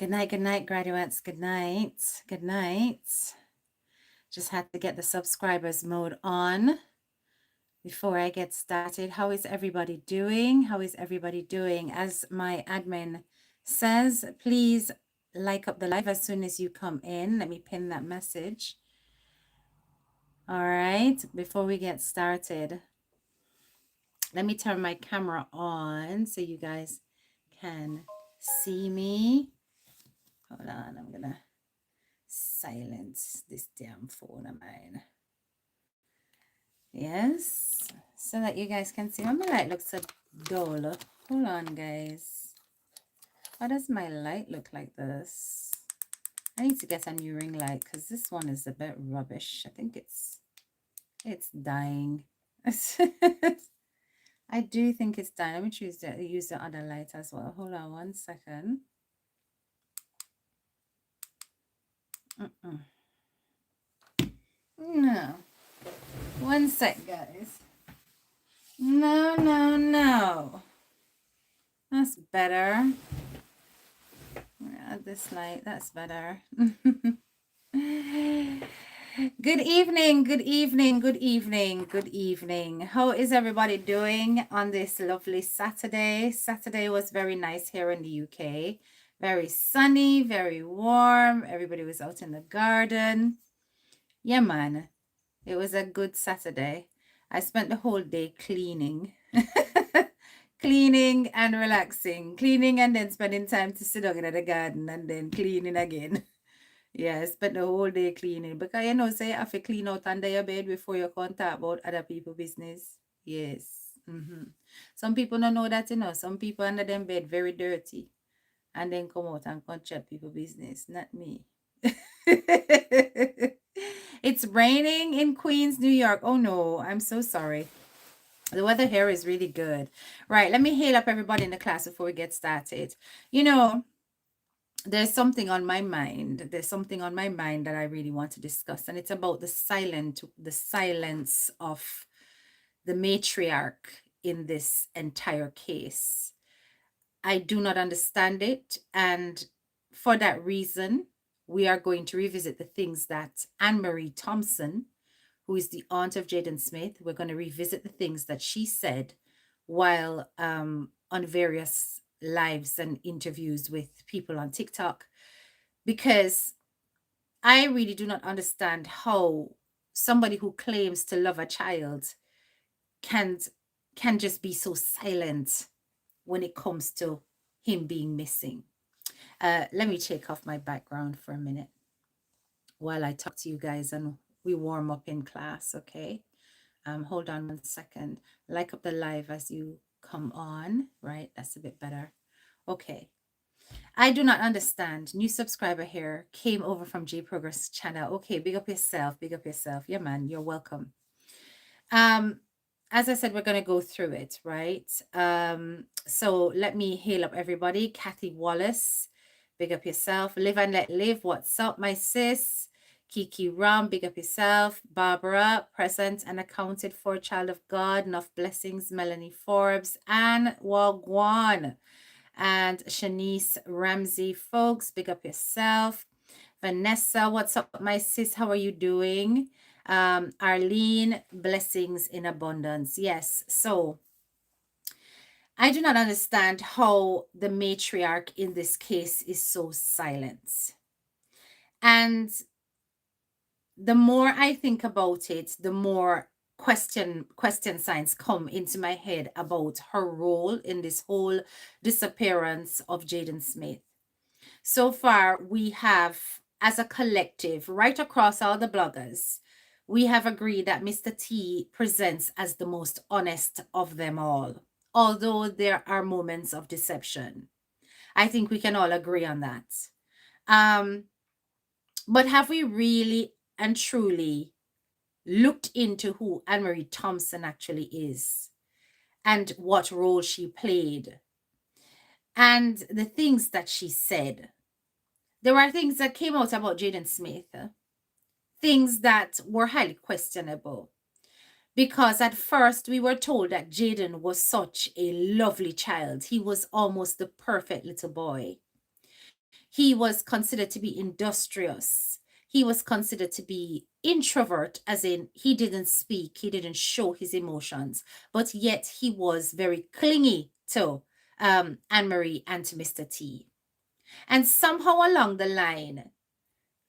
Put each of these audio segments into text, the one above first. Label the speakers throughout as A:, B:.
A: Good night, graduates. Good night. Good night. Just had to get the subscribers mode on before I get started. How is everybody doing? How is everybody doing? As my admin says, please like up the live as soon as you come in. Let me pin that message. All right, before we get started, let me turn my camera on so you guys can see me. Hold on, I'm gonna silence this damn phone of mine. Yes, so that you guys can see. My light looks so dull. Hold on, guys. Why does my light look like this? I need to get a new ring light because this one is a bit rubbish. I think it's dying. I do think it's dying. Let me use the other light as well. Hold on 1 second. No. 1 sec, guys. No. That's better. Add this light. That's better. Good evening. How is everybody doing on this lovely Saturday? Saturday was very nice here in the UK. Very sunny, very warm. Everybody was out in the garden. Yeah, man. It was a good Saturday. I spent the whole day cleaning. Cleaning and relaxing. Cleaning and then spending time to sit down in the garden and then cleaning again. Yeah, I spent the whole day cleaning. Because you know, say you have to clean out under your bed before you can talk about other people's business. Yes. Some people don't know that, you know. Some people under them bed very dirty. And then come out and come chat people's business. Not me. It's raining in Queens, New York. Oh no, I'm so sorry. The weather here is really good. Right, let me hail up everybody in the class before we get started. You know, there's something on my mind. There's something on my mind that I really want to discuss, and it's about the silence of the matriarch in this entire case. I do not understand it, and for that reason, we are going to revisit the things that Anne-Marie Thompson, who is the aunt of Jayden Smith, we're going to revisit the things that she said while on various lives and interviews with people on TikTok, because I really do not understand how somebody who claims to love a child can just be so silent when it comes to him being missing. Let me take off my background for a minute while I talk to you guys and we warm up in class, okay? Hold on 1 second. Like up the live as you come on, right? That's a bit better. Okay. I do not understand. New subscriber here came over from J Progress channel. Okay, big up yourself. Yeah, man, you're welcome. As I said, we're going to go through it, right? So let me hail up everybody. Kathy Wallace, big up yourself. Live and let live. What's up, my sis? Kiki Ram, big up yourself. Barbara, present and accounted for, child of God. Enough blessings. Melanie Forbes. Anne Wagwan. And Shanice Ramsey, folks, big up yourself. Vanessa, what's up, my sis? How are you doing? Arlene, blessings in abundance. Yes, so I do not understand how the matriarch in this case is so silent. And the more I think about it, the more question signs come into my head about her role in this whole disappearance of Jayden Smith. So far, we have, as a collective, right across all the bloggers, we have agreed that Mr. T presents as the most honest of them all, although there are moments of deception. I think we can all agree on that. But have we really and truly looked into who Anne-Marie Thompson actually is and what role she played and the things that she said? There were things that came out about Jayden Smith, things that were highly questionable. Because at first we were told that Jayden was such a lovely child. He was almost the perfect little boy. He was considered to be industrious. He was considered to be introvert, as in he didn't speak, he didn't show his emotions, but yet he was very clingy to Anne Marie and to Mr. T. And somehow along the line,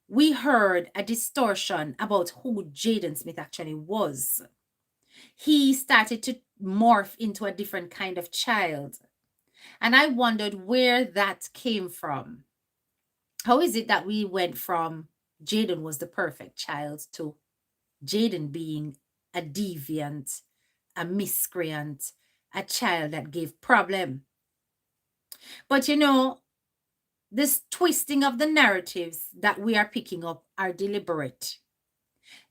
A: we heard a distortion about who Jayden Smith actually was. He started to morph into a different kind of child. And I wondered where that came from. How is it that we went from Jayden was the perfect child to Jayden being a deviant, a miscreant, a child that gave problem? But you know, this twisting of the narratives that we are picking up are deliberate.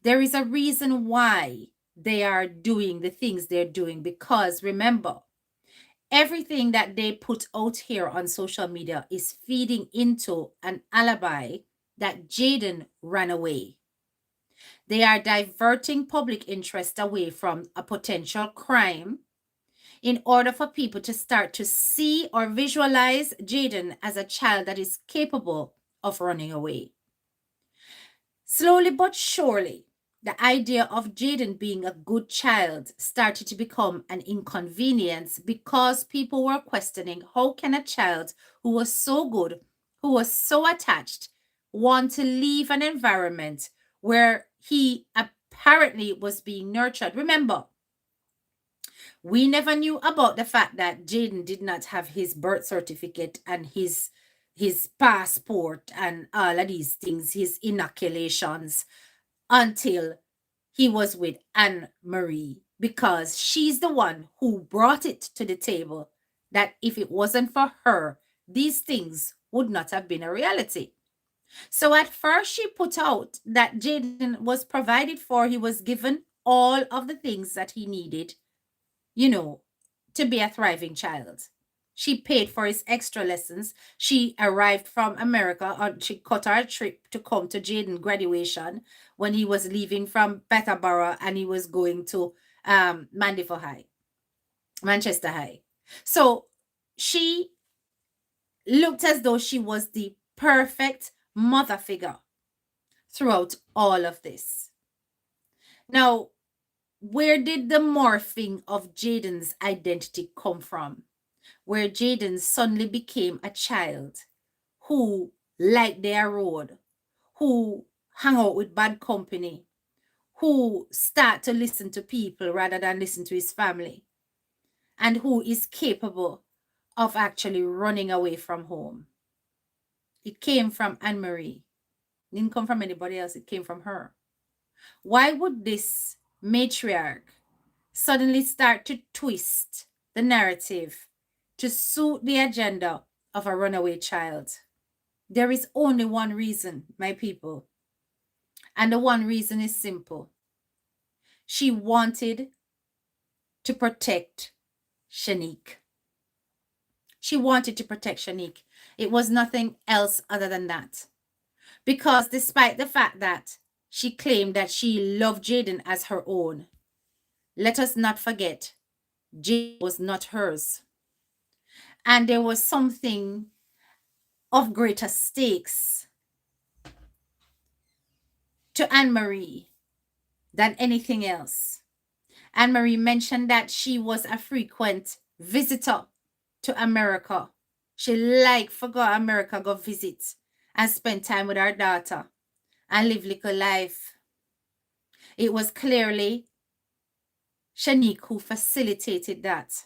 A: There is a reason why they are doing the things they're doing, because remember, everything that they put out here on social media is feeding into an alibi that Jayden ran away. They are diverting public interest away from a potential crime in order for people to start to see or visualize Jayden as a child that is capable of running away. Slowly but surely, the idea of Jayden being a good child started to become an inconvenience because people were questioning, how can a child who was so good, who was so attached, want to leave an environment where he apparently was being nurtured? Remember, we never knew about the fact that Jayden did not have his birth certificate and his passport and all of these things, his inoculations, until he was with Anne Marie, because she's the one who brought it to the table that if it wasn't for her, these things would not have been a reality. So at first she put out that Jayden was provided for, he was given all of the things that he needed, you know, to be a thriving child. She paid for his extra lessons. She arrived from America, or she cut her trip to come to Jayden graduation when he was leaving from Peterborough and he was going to Manchester High. So she looked as though she was the perfect mother figure throughout all of this. Now, where did the morphing of Jayden's identity come from? Where Jayden suddenly became a child who liked their road, who hung out with bad company, who start to listen to people rather than listen to his family, and who is capable of actually running away from home. It came from Anne Marie. It didn't come from anybody else. It came from her. Why would this matriarch suddenly start to twist the narrative to suit the agenda of a runaway child? There is only one reason, my people. And the one reason is simple. She wanted to protect Shanique. She wanted to protect Shanique. It was nothing else other than that. Because despite the fact that she claimed that she loved Jayden as her own, let us not forget, Jayden was not hers. And there was something of greater stakes to Anne Marie than anything else. Anne Marie mentioned that she was a frequent visitor to America. She liked for go America, go visit and spend time with her daughter and live little life. It was clearly Shanique who facilitated that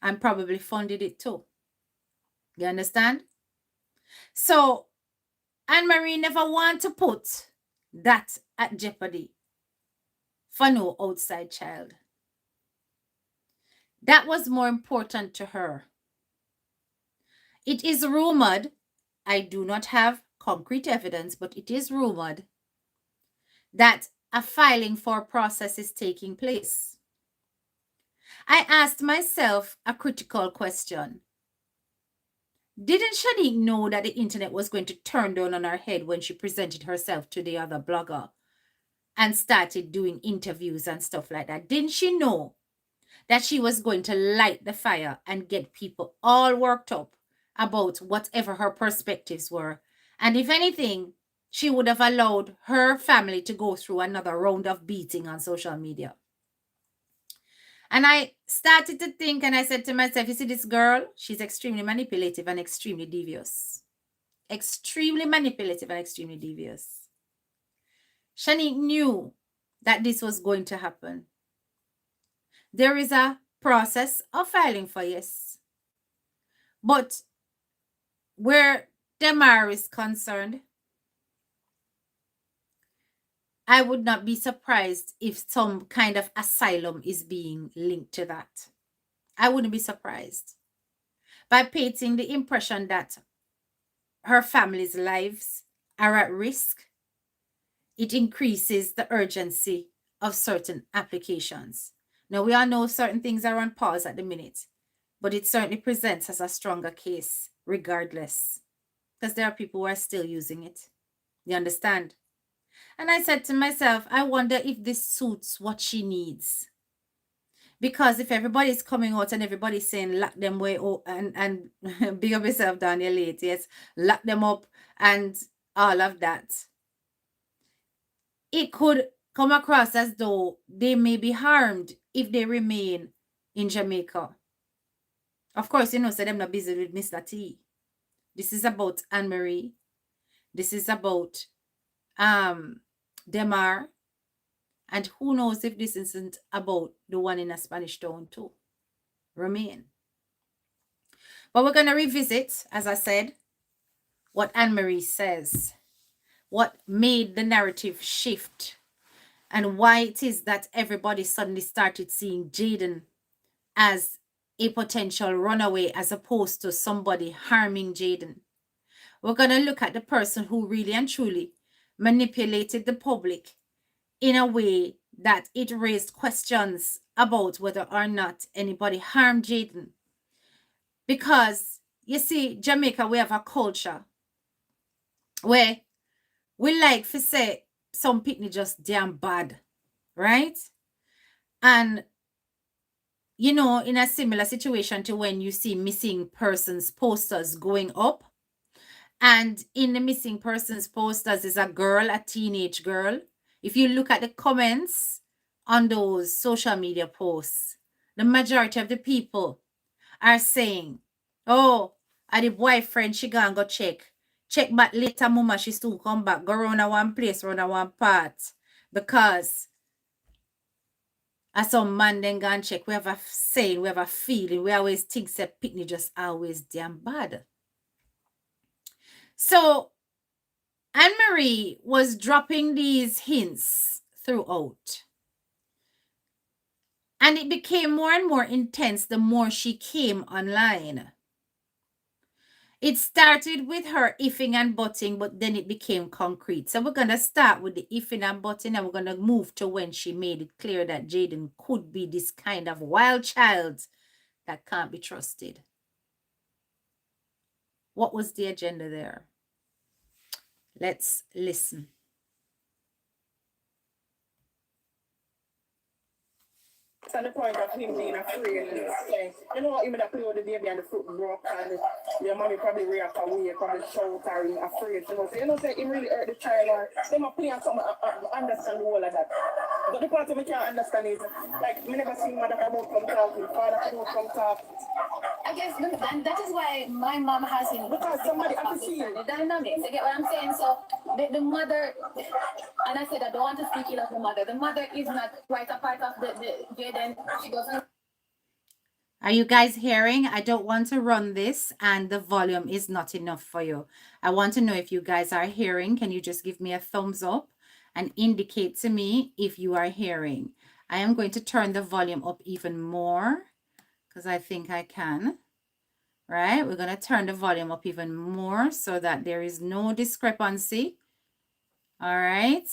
A: and probably funded it too. You understand? So Anne Marie never wanted to put that at jeopardy for no outside child. That was more important to her. It is rumored, I do not have concrete evidence, but it is rumored that a filing for process is taking place. I asked myself a critical question. Didn't Shanique know that the internet was going to turn down on her head when she presented herself to the other blogger and started doing interviews and stuff like that? Didn't she know that she was going to light the fire and get people all worked up about whatever her perspectives were. And if anything, she would have allowed her family to go through another round of beating on social media. And I started to think, and I said to myself, you see, this girl, she's extremely manipulative and extremely devious. Extremely manipulative and extremely devious. Shanique knew that this was going to happen. There is a process of filing for yes. But where Demar is concerned, I would not be surprised if some kind of asylum is being linked to that. I wouldn't be surprised. By painting the impression that her family's lives are at risk, it increases the urgency of certain applications. Now, we all know certain things are on pause at the minute, but it certainly presents as a stronger case regardless, because there are people who are still using it. You understand? And I said to myself, I wonder if this suits what she needs. Because if everybody's coming out and everybody's saying lock them way and big up yourself, Daniel late, yes, lock them up and all of that, it could come across as though they may be harmed if they remain in Jamaica. Of course, you know, so them not busy with Mr. T. This is about Anne-Marie. This is about Demar. And who knows if this isn't about the one in a Spanish town too. Remain. But we're going to revisit, as I said, what Anne-Marie says. What made the narrative shift. And why it is that everybody suddenly started seeing Jayden as a potential runaway as opposed to somebody harming Jayden. We're going to look at the person who really and truly manipulated the public in a way that it raised questions about whether or not anybody harmed Jayden. Because, you see, Jamaica, we have a culture where we like to say some people just damn bad, right? And, you know, in a similar situation to when you see missing persons posters going up, and in the missing persons posters is a girl, a teenage girl. If you look at the comments on those social media posts, the majority of the people are saying, oh, the boyfriend, she gonna go check. Check back later, mama, she still come back. Go around a one place, around a one part. Because as some man then go and check, we have a saying, we have a feeling, we always think that picnic just always damn bad. So Anne-Marie was dropping these hints throughout. And it became more and more intense the more she came online. It started with her ifing and butting, but then it became concrete. So we're going to start with the ifing and butting, and we're going to move to when she made it clear that Jayden could be this kind of wild child that can't be trusted. What was the agenda there? Let's listen.
B: It's at the point of him being afraid and saying, you know what, even that play with the baby and the fruit broke and your mommy probably react away, probably shout or afraid. You know, say it really hurt the child or they might play on something, understand the whole of that. But the part of me can't understand is, like, me never seen mother come out from talking, father come out from talking.
C: I guess, and that is why my mom has him.
B: Because somebody have to see
C: the dynamics. You get what I'm saying? So the mother, and I said I don't want to speak ill of the mother. The mother is not quite a part of the Jayden. She doesn't.
A: Are you guys hearing? I don't want to run this and the volume is not enough for you. I want to know if you guys are hearing. Can you just give me a thumbs up and indicate to me if you are hearing? I am going to turn the volume up even more because I think I can. Right? We're going to turn the volume up even more so that there is no discrepancy. All right.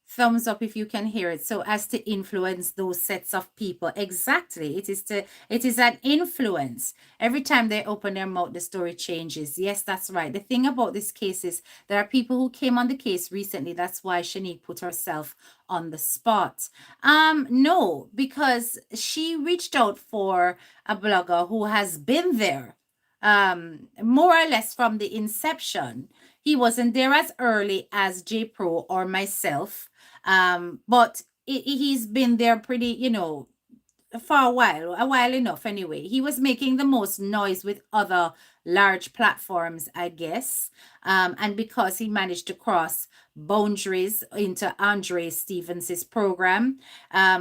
A: Thumbs up if you can hear it, so as to influence those sets of people. Exactly. It is an influence. Every time they open their mouth, the story changes. Yes, that's right. The thing about this case is there are people who came on the case recently. That's why Shanique put herself on the spot. No, because she reached out for a blogger who has been there more or less from the inception. He wasn't there as early as J Pro or myself, but he's been there pretty, for a while enough anyway. He was making the most noise with other large platforms, I guess. And because he managed to cross boundaries into Andre Stevens's program,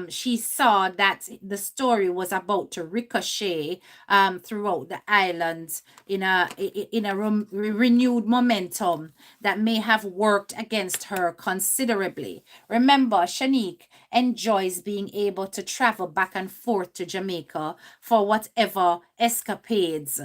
A: she saw that the story was about to ricochet throughout the island in a renewed momentum that may have worked against her considerably. Remember, Shanique enjoys being able to travel back and forth to Jamaica for whatever escapades.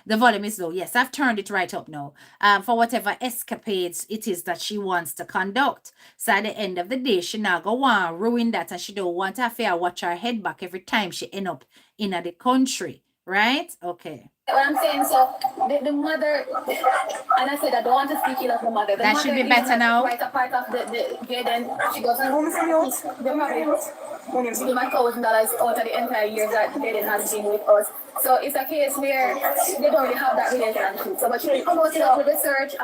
A: The volume is low. Yes, I've turned it right up now. For whatever escapades it is that she wants to conduct. So at the end of the day, she now go on ruin that, and she don't want her to watch her head back every time she end up in the country. Right? Okay.
C: What I'm saying, so the mother, and I said I don't want to speak ill of the mother. The
A: That
C: mother
A: should be
C: is
A: better
C: not
A: now.
C: quite a part of the Jayden. She goes, give my $1,000 out of the entire years that Jayden has been with us. So it's a case where they don't really have that relationship. So, but she did come out with the search.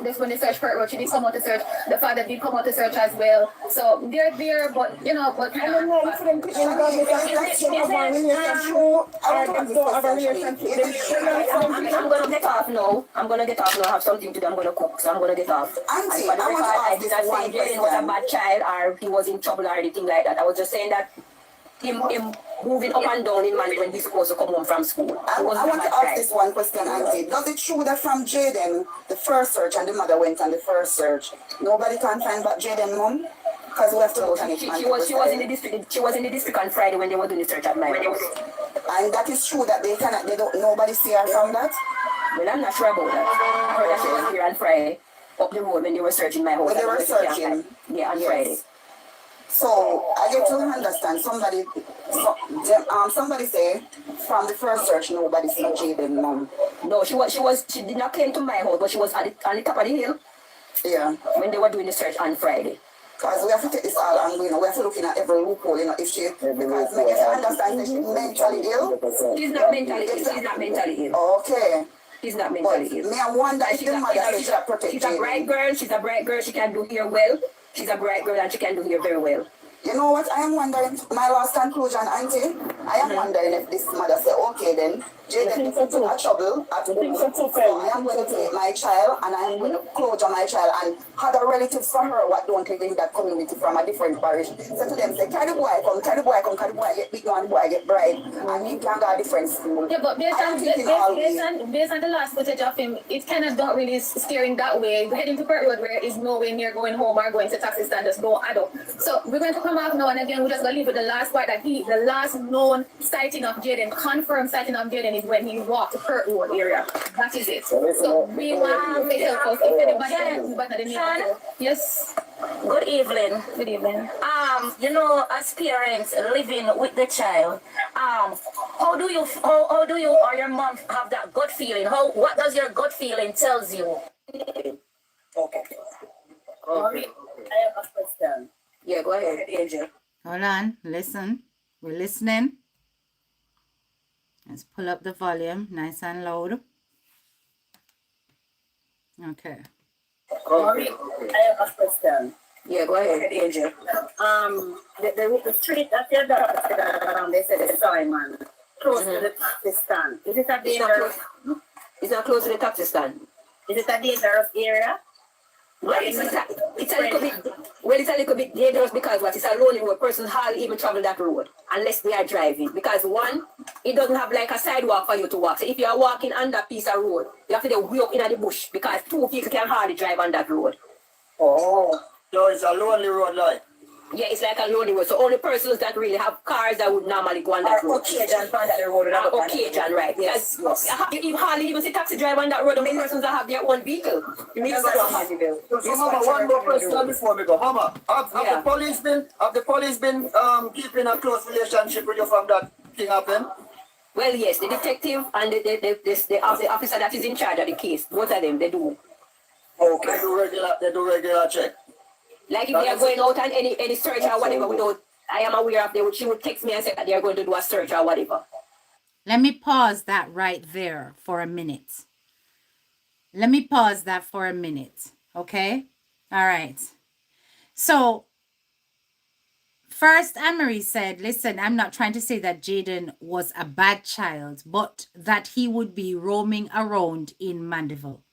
C: This when the search part, she did come out to search. The father did come out to search as well. So they're there, but but
B: I don't know if them people don't have a relationship.
D: I'm gonna get off now. I have something to do. I'm gonna cook, so I'm gonna get off.
E: Auntie,
D: And
E: I want to
D: I
E: ask
D: did
E: this
D: not
E: one
D: say Jayden was a
E: question.
D: bad child or he was in trouble or anything like that. I was just saying that him moving up and down in money when he's supposed to come home from school.
E: I want to ask this one question, Auntie. Does it true that from Jayden, the first search, and the mother went on the first search, nobody can find but Jayden mom? Because we have to look at it.
D: She was in the district. She was in the district on Friday when they were doing the search at my house.
E: And that is true that nobody see her from that?
D: Well, I'm not sure about that. I heard that she was here on Friday, up the road when they were searching my house.
E: When they were searching?
D: Yeah, on
E: Yes.
D: Friday.
E: So I get to understand somebody say from the first search nobody see Jayden mom.
D: No, she did not come to my house, but she was on the top of the hill.
E: Yeah.
D: When they were doing the search on Friday.
E: Because we have to take this all and we have to look at every loophole, if she, because I get to understand that she's mentally ill.
D: She's not mentally ill.
E: Okay.
D: She's not
E: But
D: mentally ill.
E: me, I wonder if the mother should protect
D: She's a bright girl. She's a bright girl. She can do hair well. She's a bright girl and she can do hair very well.
E: You know what? I am wondering, my last conclusion, Auntie, I am wondering if this mother say, okay then, Jayden is in trouble at home, so I am going to take my child and I am going to closure my child and other relatives from her what don't live in that community from a different parish. So to them say, can the boy come, can the boy get big and the boy get bright and he can go a different school.
C: yeah, but based on the last footage of him, it kind of don't really steering that way. Heading to Port Road where is nowhere near going home or going to taxi stand, just go adult. So we're going to come off now and again. We're just going to leave with the last part that the last known sighting of Jayden, confirmed sighting of Jayden is when he walked to Port Road area. That is it. So we want to help us. If anybody else, but the name. Yes.
F: Good evening.
C: Good evening.
F: As parents living with the child, how do you or your mom have that gut feeling? What does your gut feeling tells you?
D: Okay.
F: I have a question.
D: Yeah, go ahead, Angel.
A: Hold on. Listen. We're listening. Let's pull up the volume nice and loud. Okay.
F: I have a question.
D: Yeah, go ahead, Angel.
F: The street that your daughter said, they said it's Simon, close to the taxi stand. Is it a dangerous?
D: It's not close to the taxi stand.
F: Is it a dangerous area?
D: Well, it's a little bit dangerous because it's a lonely road. Persons hardly even travel that road unless they are driving. Because one, it doesn't have like a sidewalk for you to walk. So if you are walking on that piece of road, you have to go way up in the bush because two people can hardly drive on that road.
G: Oh, so it's a lonely road, like.
D: Yeah, it's like a lonely road. So only persons that really have cars that would normally go on that road.
F: Occasion find that road.
D: Occasion, right? Yes. You hardly even see taxi drive on that road. The many persons that have their own vehicle.
G: So, Hammer, one more question before we go. Hammer, have the police been keeping a close relationship with you from that thing happen?
D: Well, yes, the detective and the officer that is in charge of the case, both of them, they do.
G: Okay. They do regular check.
D: Like if they are going out on any search or whatever, I am aware of she would text me and say that they are going to do a search or whatever.
A: Let me pause that right there for a minute. Let me pause that for a minute. Okay? All right. So first, Anne-Marie said, listen, I'm not trying to say that Jayden was a bad child, but that he would be roaming around in Mandeville.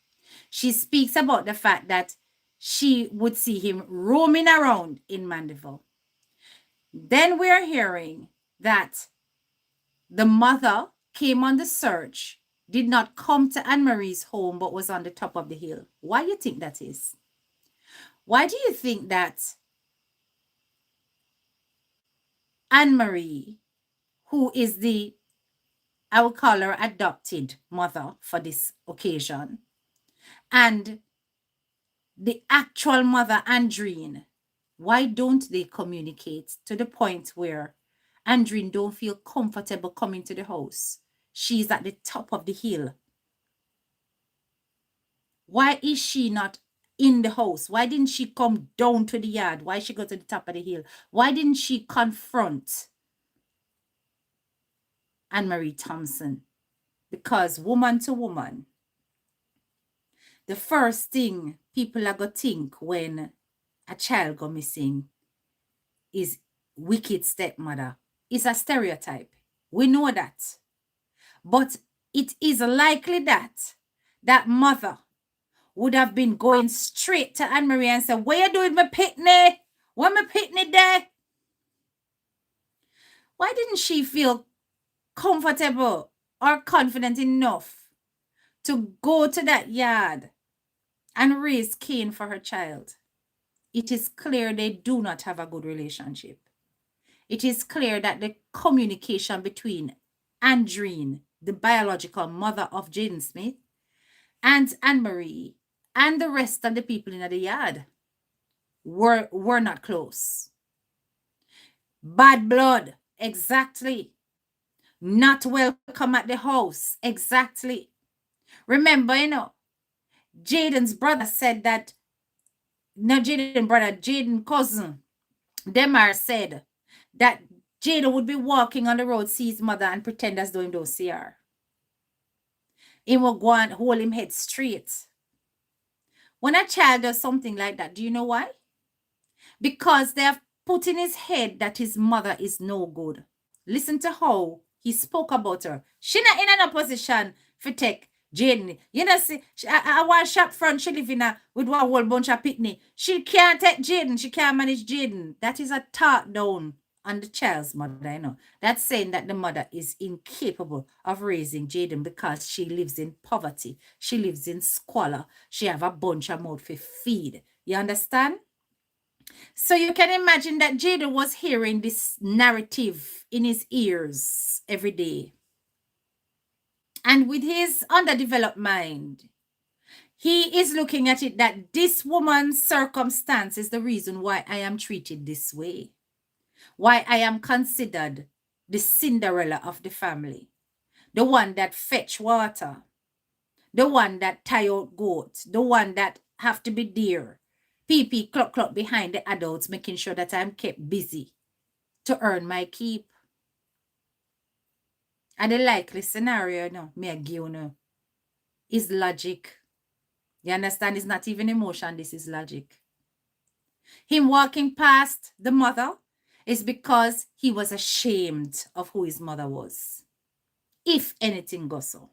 A: She speaks about the fact that she would see him roaming around in Mandeville. Then we're hearing that the mother came on the search, did not come to Anne-Marie's home, but was on the top of the hill. Why do you think that is? Why do you think that Anne-Marie, who is I would call her adopted mother for this occasion, and the actual mother, Andrine, why don't they communicate to the point where Andrine don't feel comfortable coming to the house? She's at the top of the hill. Why is she not in the house? Why didn't she come down to the yard? Why she go to the top of the hill? Why didn't she confront Anne-Marie Thompson? Because woman to woman, the first thing people are going to think when a child go missing is wicked stepmother. It's a stereotype. We know that. But it is likely that that mother would have been going straight to Anne-Marie and say, what you doing with my pitney? What my pitney there? Why didn't she feel comfortable or confident enough to go to that yard and raise Cain for her child? It is clear they do not have a good relationship. It is clear that the communication between Andrine, the biological mother of Jayden Smith, and Anne-Marie and the rest of the people in the yard were not close. Bad blood, exactly. Not welcome at the house, exactly. Remember, Jayden's brother said that, not Jayden brother, Jayden cousin, Demar said that Jayden would be walking on the road, see his mother and pretend as though he don't see her. He will go and hold him head straight. When a child does something like that, do you know why? Because they have put in his head that his mother is no good. Listen to how he spoke about her. She not in an opposition for take Jayden. You know, see, I want shop front, she live in with one whole bunch of pitney. She can't take Jayden. She can't manage Jayden. That is a talk down on the child's mother, That's saying that the mother is incapable of raising Jayden because she lives in poverty. She lives in squalor. She have a bunch of mouth for feed. You understand? So you can imagine that Jayden was hearing this narrative in his ears every day. And with his underdeveloped mind, he is looking at it that this woman's circumstance is the reason why I am treated this way. Why I am considered the Cinderella of the family. The one that fetch water. The one that tie out goats. The one that have to be there. Pee clock behind the adults, making sure that I'm kept busy to earn my keep. And the likely scenario, me a give is logic. You understand? It's not even emotion, this is logic. Him walking past the mother is because he was ashamed of who his mother was. If anything goes so.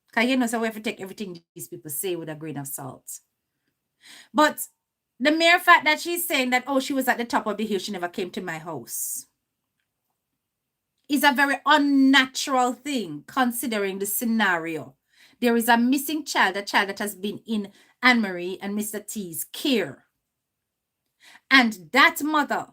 A: Because so we have to take everything these people say with a grain of salt. But the mere fact that she's saying that, oh, she was at the top of the hill, she never came to my house, is a very unnatural thing considering the scenario. There is a missing child, a child that has been in Anne-Marie and Mr. T's care. And that mother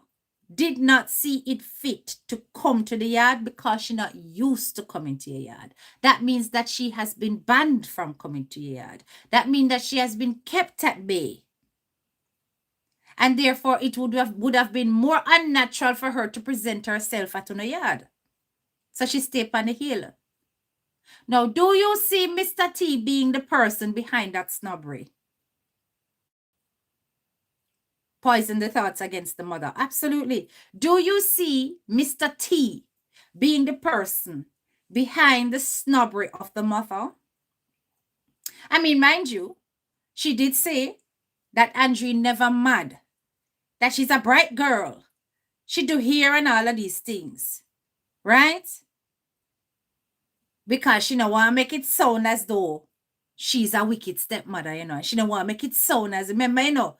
A: did not see it fit to come to the yard because she's not used to coming to your yard. That means that she has been banned from coming to your yard. That means that she has been kept at bay. And therefore, it would have been more unnatural for her to present herself at the yard. So she stayed on the hill. Now, do you see Mr. T being the person behind that snobbery? Poison the thoughts against the mother. Absolutely. Do you see Mr. T being the person behind the snobbery of the mother. I mean, mind you, she did say that Andreen never mad, that she's a bright girl. She do hair and all of these things, right? Because she don't want to make it sound as though she's a wicked stepmother, you know. She don't want to make it sound as, remember, you know,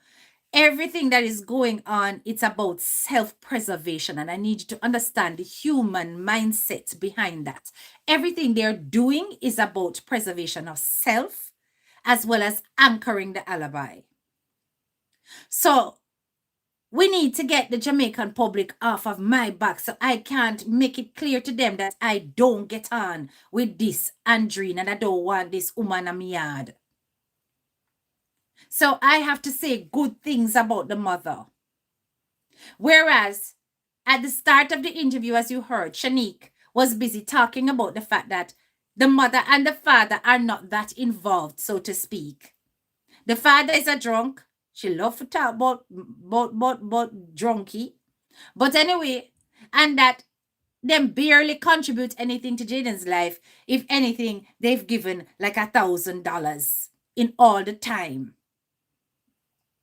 A: everything that is going on, it's about self-preservation. And I need you to understand the human mindset behind that. Everything they're doing is about preservation of self, as well as anchoring the alibi. So we need to get the Jamaican public off of my back so I can't make it clear to them that I don't get on with this Andreen and I don't want this woman in my yard. So I have to say good things about the mother. Whereas at the start of the interview, as you heard, Shanique was busy talking about the fact that the mother and the father are not that involved, so to speak. The father is a drunk. She loves to talk about drunky. But anyway, and that them barely contribute anything to Jayden's life. If anything, they've given like $1,000 in all the time.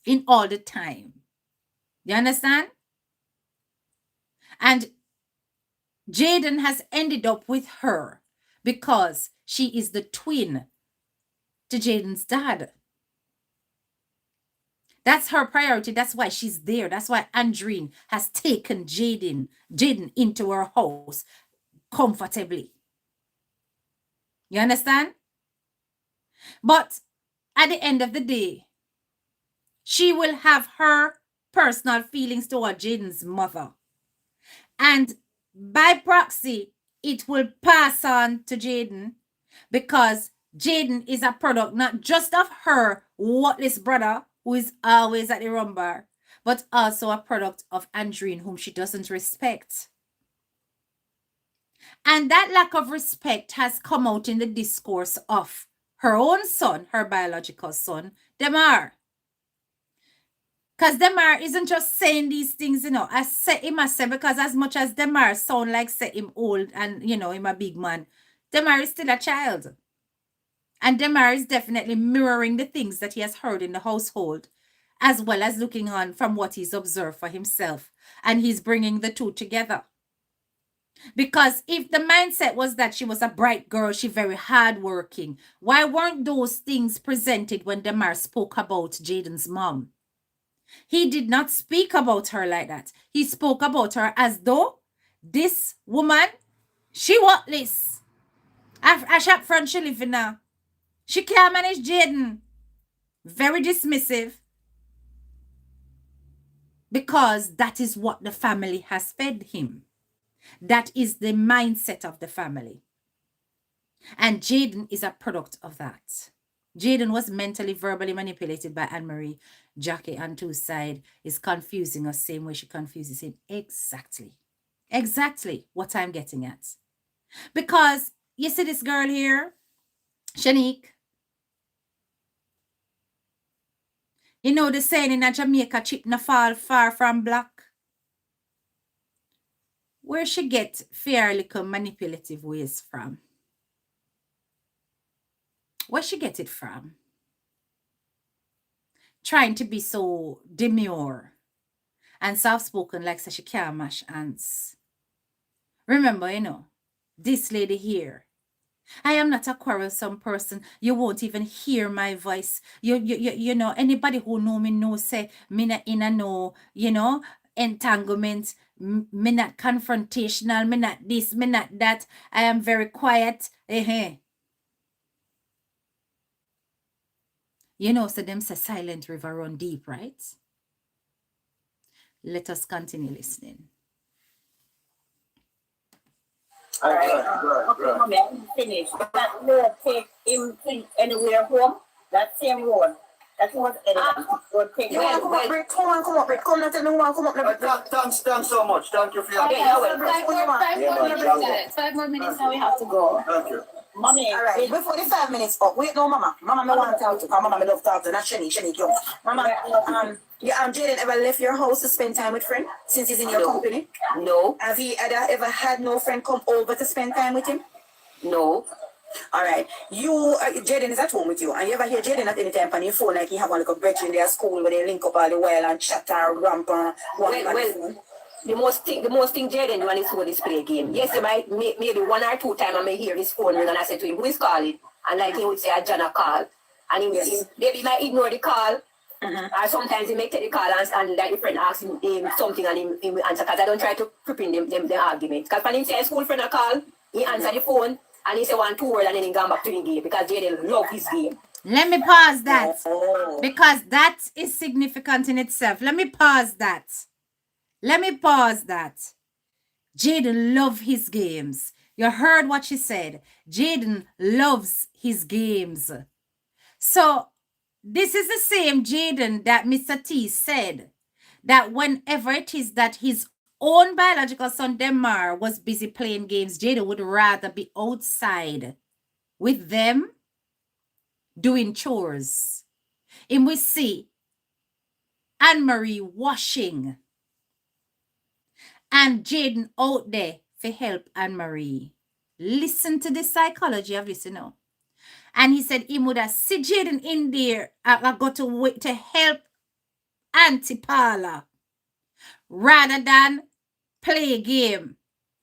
A: In all the time. You understand? And Jayden has ended up with her because she is the twin to Jayden's dad. That's her priority. That's why she's there. That's why Andreen has taken Jayden into her house comfortably. You understand? But at the end of the day, she will have her personal feelings toward Jayden's mother. And by proxy, it will pass on to Jayden because Jayden is a product not just of her worthless brother, who is always at the rum bar, but also a product of Andreen, whom she doesn't respect. And that lack of respect has come out in the discourse of her own son, her biological son, Demar. Because Demar isn't just saying these things, you know, I say him myself, because as much as Demar sound like say him old and, you know, him a big man, Demar is still a child. And Demar is definitely mirroring the things that he has heard in the household, as well as looking on from what he's observed for himself. And he's bringing the two together. Because if the mindset was that she was a bright girl, she very hardworking, why weren't those things presented when Demar spoke about Jayden's mom? He did not speak about her like that. He spoke about her as though this woman, she worthless. I shop front she live in now. She can't manage Jayden. Very dismissive. Because that is what the family has fed him. That is the mindset of the family. And Jayden is a product of that. Jayden was mentally, verbally manipulated by Anne-Marie. Jackie on two sides is confusing us same way she confuses him. Exactly. Exactly what I'm getting at. Because you see this girl here, Shanique. You know the saying in a Jamaica, chip na fall far from black. Where she get fairly manipulative ways from? Where she get it from? Trying to be so demure and soft-spoken like so she can't mash ants. Remember, you know, this lady here. I am not a quarrelsome person. You won't even hear my voice. You know, anybody who know me know say me not in a no, you know, entanglement. Me not confrontational. Me not this, me not that. I am very quiet. You know, so them say silent river run deep, right? Let us continue listening.
F: All right. Okay, mommy, I'm finished. That road take him anywhere home. That same road. That was road take.
E: You want to come up, Brick? Come on, come up, Brick. Come on, tell me you want to come up.
G: Thanks so much. Thank you for your
C: Okay, 5 more minutes now we have to go.
G: Thank you.
C: Mommy.
E: All right, before the 5 minutes up, wait, no, Mama. Mama, me want to talk to you. Mama, me love talk to you. Not Shanique, young. Mama, Jayden ever left your house to spend time with friend since he's in your company?
D: No.
E: Have he ever had no friend come over to spend time with him?
D: No.
E: All right. Jayden is at home with you, and you ever hear Jayden at any time on your phone, like he have one like a brethren in their school where they link up all the while and chat and ramp and
D: Well, the most thing Jayden do on his phone is play a game. Yes, you might maybe 1 or 2 times I may hear his phone ring and I say to him, who is calling? And like he would say, a John a call. And he maybe might ignore the call. Or sometimes he may take the call and like the friend asks him something and he will answer, because I don't try to prep in them argument. Because when him say a school friend a call, he answer the phone and he say 1, 2 words and then he gone back to the game because Jayden love his game.
A: Let me pause that because that is significant in itself. Let me pause that. Jayden loves his games. You heard what she said. Jayden loves his games. So this is the same Jayden that Mr. T said that whenever it is that his own biological son Demar was busy playing games, Jayden would rather be outside with them doing chores. And we see Anne-Marie washing and Jayden out there to help Anne-Marie. Listen to the psychology of this, you know. And he said he would have see Jayden in there and got to wait to help Auntie Paula rather than play a game.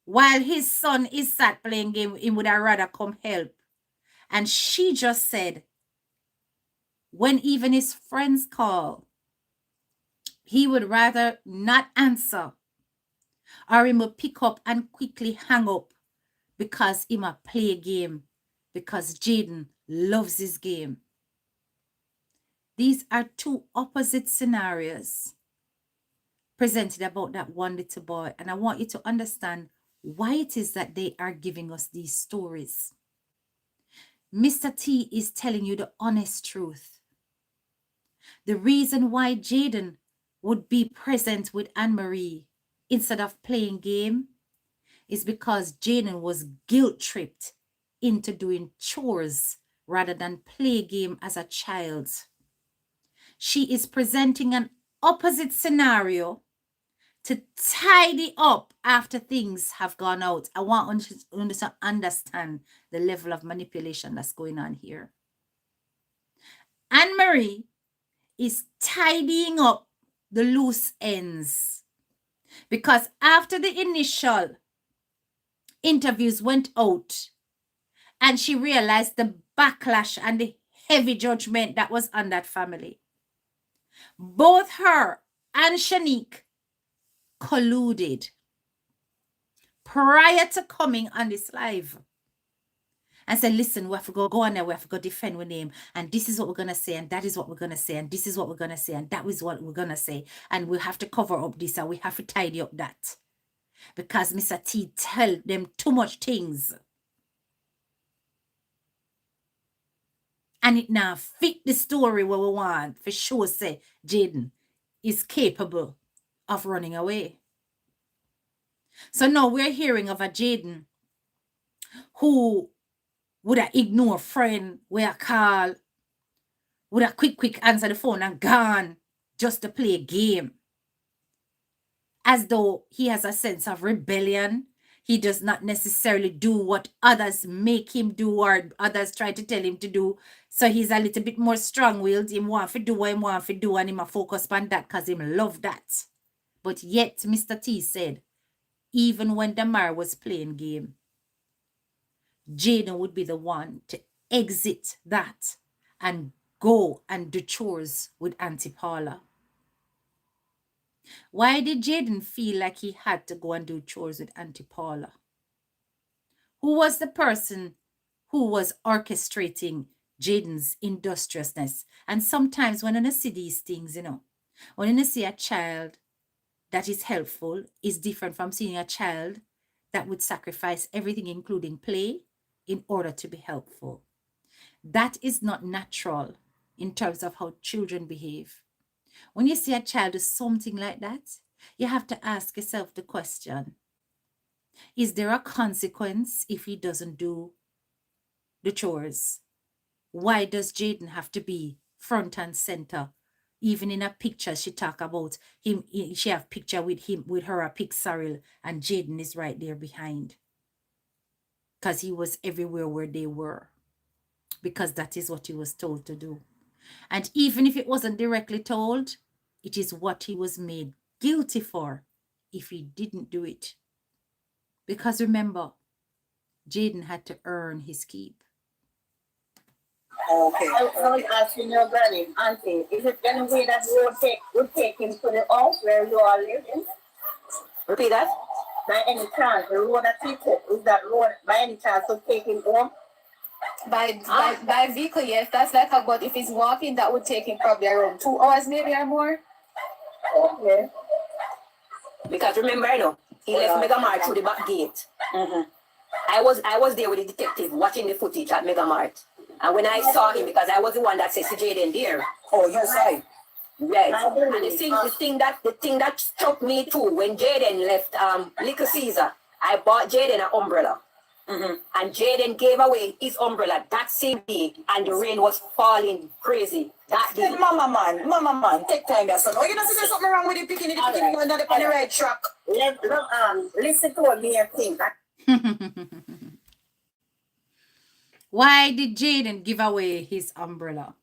A: While his son is sat playing game, he would have rather come help. And she just said, when even his friends call, he would rather not answer or he would pick up and quickly hang up because he might play a game because Jayden loves his game. These are 2 opposite scenarios presented about that one little boy. And I want you to understand why it is that they are giving us these stories. Mr. T is telling you the honest truth. The reason why Jayden would be present with Anne-Marie instead of playing game is because Jayden was guilt-tripped into doing chores rather than play game as a child. She is presenting an opposite scenario to tidy up after things have gone out. I want you to understand the level of manipulation that's going on here. Anne-Marie is tidying up the loose ends because after the initial interviews went out and she realized the backlash and the heavy judgment that was on that family, both her and Shanique colluded prior to coming on this live and said, listen, we have to go on there, we have to go defend with name, and this is what we're going to say, and that is what we're going to say, and this is what we're going to say, and that is what we're going to say, and we have to cover up this, and we have to tidy up that, because Mr. T tell them too much things. And it now fit the story where we want, for sure say, Jayden is capable of running away. So now we're hearing of a Jayden who would have ignored friend, where I call, would have quick answer the phone and gone just to play a game. As though he has a sense of rebellion. He does not necessarily do what others make him do or others try to tell him to do. So he's a little bit more strong-willed. He want to do what he want to do and he might focus on that because he love that. But yet, Mr. T said, even when Damar was playing game, Jayden would be the one to exit that and go and do chores with Auntie Paula. Why did Jayden feel like he had to go and do chores with Auntie Paula? Who was the person who was orchestrating Jayden's industriousness? And sometimes when you see these things, you know, when you see a child that is helpful is different from seeing a child that would sacrifice everything, including play, in order to be helpful. That is not natural in terms of how children behave. When you see a child do something like that, you have to ask yourself the question, is there a consequence if he doesn't do the chores? Why does Jayden have to be front and center? Even in a picture, she talk about him, she have picture with him, with her a pictorial, and Jayden is right there behind. because he was everywhere where they were, because that is what he was told to do. And even if it wasn't directly told, it is what he was made guilty for if he didn't do it. Because remember, Jayden had to earn his keep.
H: Okay. I was asking your granny, auntie, is it any way that you would take him to the house where you are living?
D: Repeat that.
H: By any chance, the road that he took, is that road by any chance to take him home?
C: By vehicle, yes, that's like a, but if he's walking, that would take him probably around 2 hours maybe or more.
H: Okay.
D: Because remember, you know, he left Mega Mart through the back gate. I was there with the detective watching the footage at Mega Mart. And when I saw him, because I was the one that said to Jayden there.
H: Oh, you saw him?
D: Right. And the thing that struck me too, when Jayden left Little Caesar, I bought Jayden an umbrella. And Jayden gave away his umbrella that same day, and the rain was falling crazy that day.
H: Mama man, take time there, son. Oh, you don't see there's something wrong with the beginning on the right track. Listen to what me and think.
A: Why did Jayden give away his umbrella?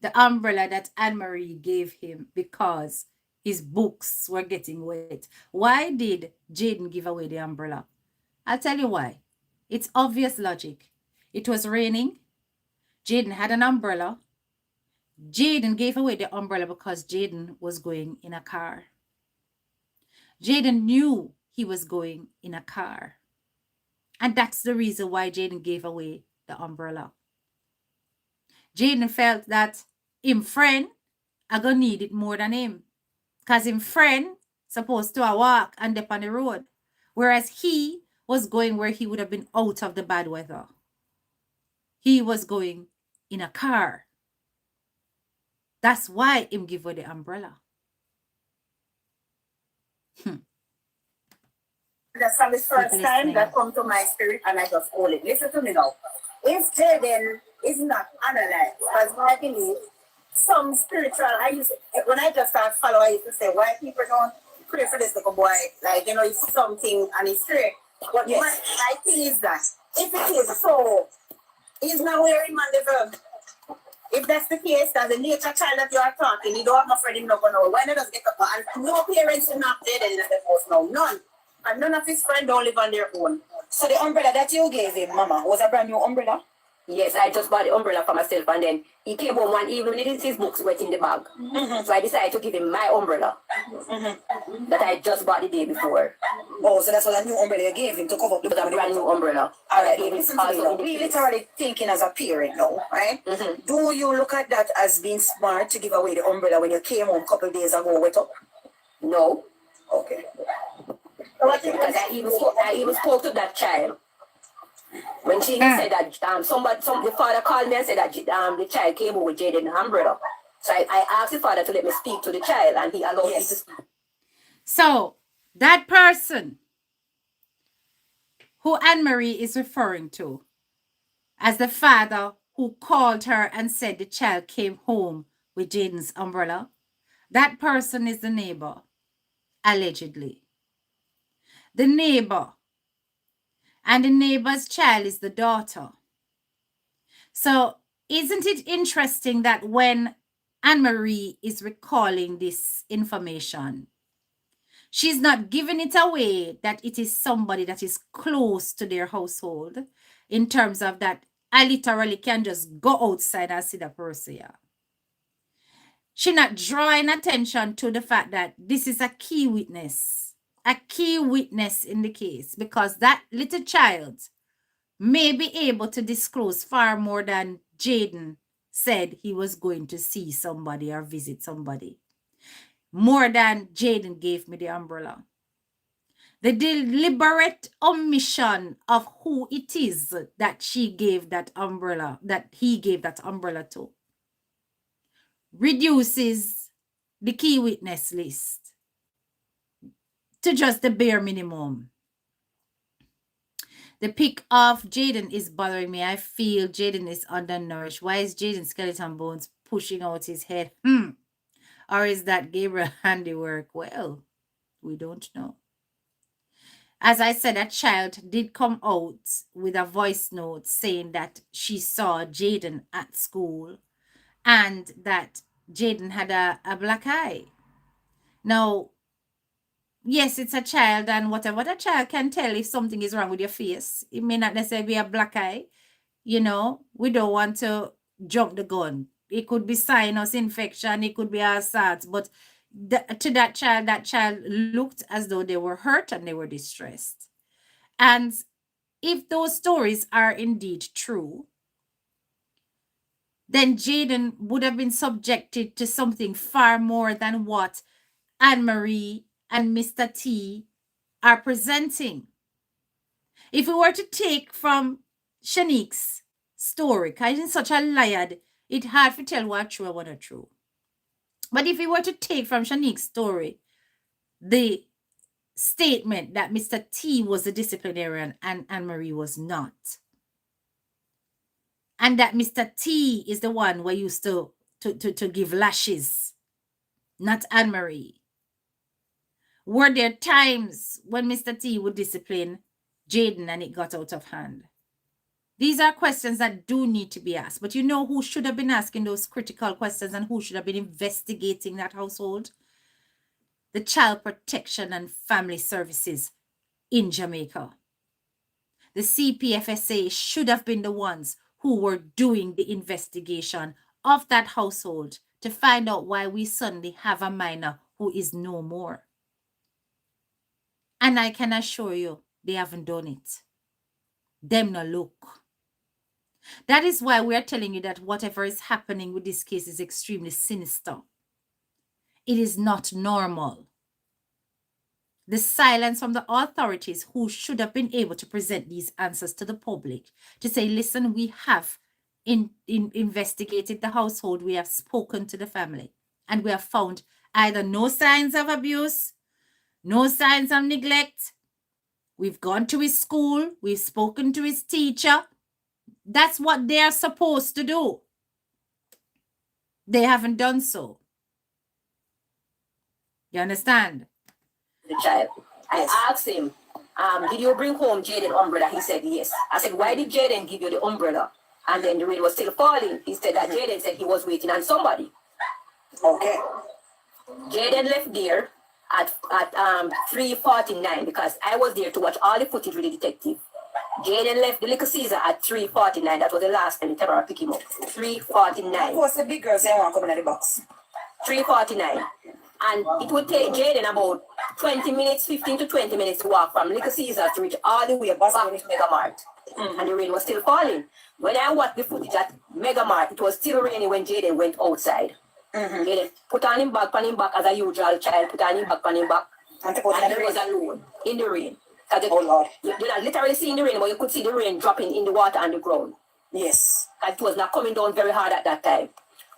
A: The umbrella that Anne-Marie gave him because his books were getting wet. Why did Jayden give away the umbrella? I'll tell you why. It's obvious logic. It was raining. Jayden had an umbrella. Jayden gave away the umbrella because Jayden was going in a car. Jayden knew he was going in a car. And that's the reason why Jayden gave away the umbrella. Jayden felt that him friend are gonna need it more than him. Because him friend supposed to walk and dip on the road. Whereas he was going where he would have been out of the bad weather. He was going in a car. That's why him give her the umbrella.
H: That's from the first time that come to my spirit and I just hold it. Listen to me now. If Jayden is not analyzed, because I believe some spiritual, when I just start following, I used to say, why people don't pray for this little boy? Like, you know, it's something and it's straight. But my thing is that if it is so, he's not wearing man the verb. If that's the case, that the nature child that you are talking, you don't have no friend him not gonna know. Why not just get up? And no parents are not dead in the house now. None. And none of his friends don't live on their own. So the umbrella that you gave him, Mama, was a brand new umbrella?
D: Yes, I just bought the umbrella for myself, and then he came home one evening with his books wet in the bag. So I decided to give him my umbrella that I just bought the day before.
H: Oh, so that's what a new umbrella you gave him to cover up the
D: brand new umbrella.
H: All right, listen to me now. We literally thinking as a parent now, right? Do you look at that as being smart to give away the umbrella when you came home a couple of days ago wet up?
D: No.
H: Okay.
D: Because I even spoke to that child. When she said that the father called me and said that the child came over with Jayden umbrella. So I asked the father to let me speak to the child, and he allowed me to speak.
A: So that person who Anne-Marie is referring to as the father who called her and said the child came home with Jayden's umbrella, that person is the neighbor, allegedly. The neighbor. And the neighbor's child is the daughter. So isn't it interesting that when Anne-Marie is recalling this information, she's not giving it away that it is somebody that is close to their household in terms of that I literally can just go outside and see the person. Yeah. She's not drawing attention to the fact that this is a key witness in the case, because that little child may be able to disclose far more than Jayden said he was going to see somebody or visit somebody. More than Jayden gave me the umbrella. The deliberate omission of who it is that she gave that umbrella, that he gave that umbrella to, reduces the key witness list to just the bare minimum. The pic of Jayden is bothering me. I feel Jayden is undernourished. Why is Jayden skeleton bones pushing out his head? Or is that Gabriel handiwork? Well, we don't know. As I said, a child did come out with a voice note saying that she saw Jayden at school and that Jayden had a black eye. Now, yes, it's a child, and whatever the child can tell if something is wrong with your face. It may not necessarily be a black eye. We don't want to jump the gun. It could be sinus infection, it could be asthma, but to that child looked as though they were hurt and they were distressed. And if those stories are indeed true, then Jayden would have been subjected to something far more than what Anne-Marie and Mr. T are presenting. If we were to take from Shanique's story, because it's such a liar, it's hard to tell what true or what not true. But if we were to take from Shanique's story the statement that Mr. T was the disciplinarian and Anne-Marie was not, and that Mr. T is the one who used to give lashes, not Anne-Marie. Were there times when Mr. T would discipline Jayden and it got out of hand? These are questions that do need to be asked. But you know who should have been asking those critical questions and who should have been investigating that household? The Child Protection and Family Services in Jamaica. The CPFSA should have been the ones who were doing the investigation of that household to find out why we suddenly have a minor who is no more. And I can assure you, they haven't done it. Them no look. That is why we are telling you that whatever is happening with this case is extremely sinister. It is not normal. The silence from the authorities who should have been able to present these answers to the public, to say, listen, we have investigated the household, we have spoken to the family, and we have found either no signs of abuse, no signs of neglect. We've gone to his school, we've spoken to his teacher. That's what they are supposed to do. They haven't done so. You understand?
D: The child. I asked him, did you bring home Jayden umbrella? He said yes. I said, why did Jayden give you the umbrella? And then the rain was still falling. He said that Jayden said he was waiting on somebody.
E: Okay.
D: Jayden left there at 3:49 because I was there to watch all the footage with the detective. Jayden left the Little Caesar at 3:49. That was the last time the camera picked him up. 3:49.
E: What's the big girl saying want to come in the box?
D: 3:49. And it would take Jayden about 20 minutes, 15 to 20 minutes to walk from Little Caesar to reach all the way back to Mega Mart. And the rain was still falling. When I watched the footage at Mega Mart, it was still raining when Jayden went outside. Jayden put on him back as a usual child, put on him back. And he was alone in the rain.
E: Oh Lord.
D: You're not literally seeing the rain, but you could see the rain dropping in the water on the ground.
E: Yes.
D: And it was not coming down very hard at that time.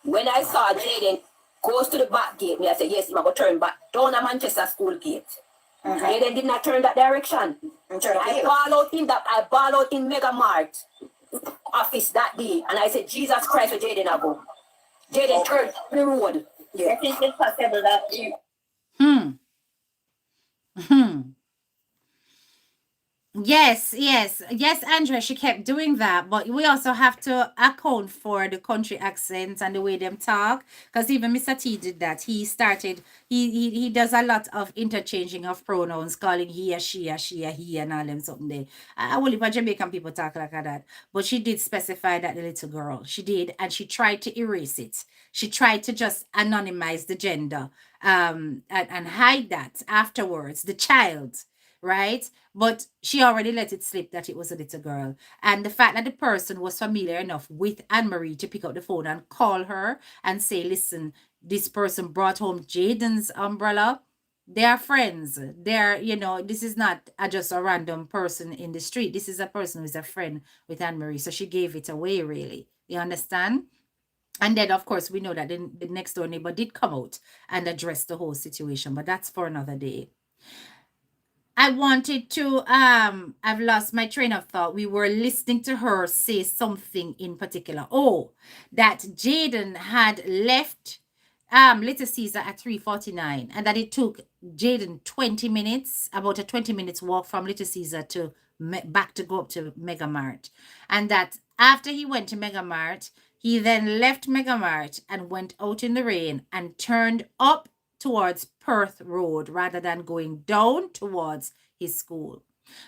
D: When I saw Jayden goes to the back gate, I said, yes, I'm going to turn back down a Manchester school gate. Jayden did not turn that direction. I ball out in Mega Mart office that day, and I said, Jesus Christ, where Jayden I go. Jayden turned the road.
H: I think it's possible that you
A: Yes, Andrea, she kept doing that, but we also have to account for the country accents and the way them talk, because even Mr. T did that. He does a lot of interchanging of pronouns, calling he, she, he, and all them something there. I will if Jamaican people talk like that, but she did specify that the little girl, she did, and she tried to erase it. She tried to just anonymize the gender, and hide that afterwards, the child. Right? But she already let it slip that it was a little girl. And the fact that the person was familiar enough with Anne-Marie to pick up the phone and call her and say, listen, this person brought home Jayden's umbrella. They are friends. They're, this is not just a random person in the street. This is a person who is a friend with Anne-Marie. So she gave it away, really. You understand? And then, of course, we know that the next door neighbor did come out and address the whole situation. But that's for another day. I wanted to, I've lost my train of thought. We were listening to her say something in particular. Oh, that Jayden had left Little Caesar at 3:49, and that it took Jayden 20 minutes, about a 20 minutes walk from Little Caesar to back to go up to Mega Mart. And that after he went to Mega Mart, he then left Mega Mart and went out in the rain and turned up towards Perth Road rather than going down towards his school.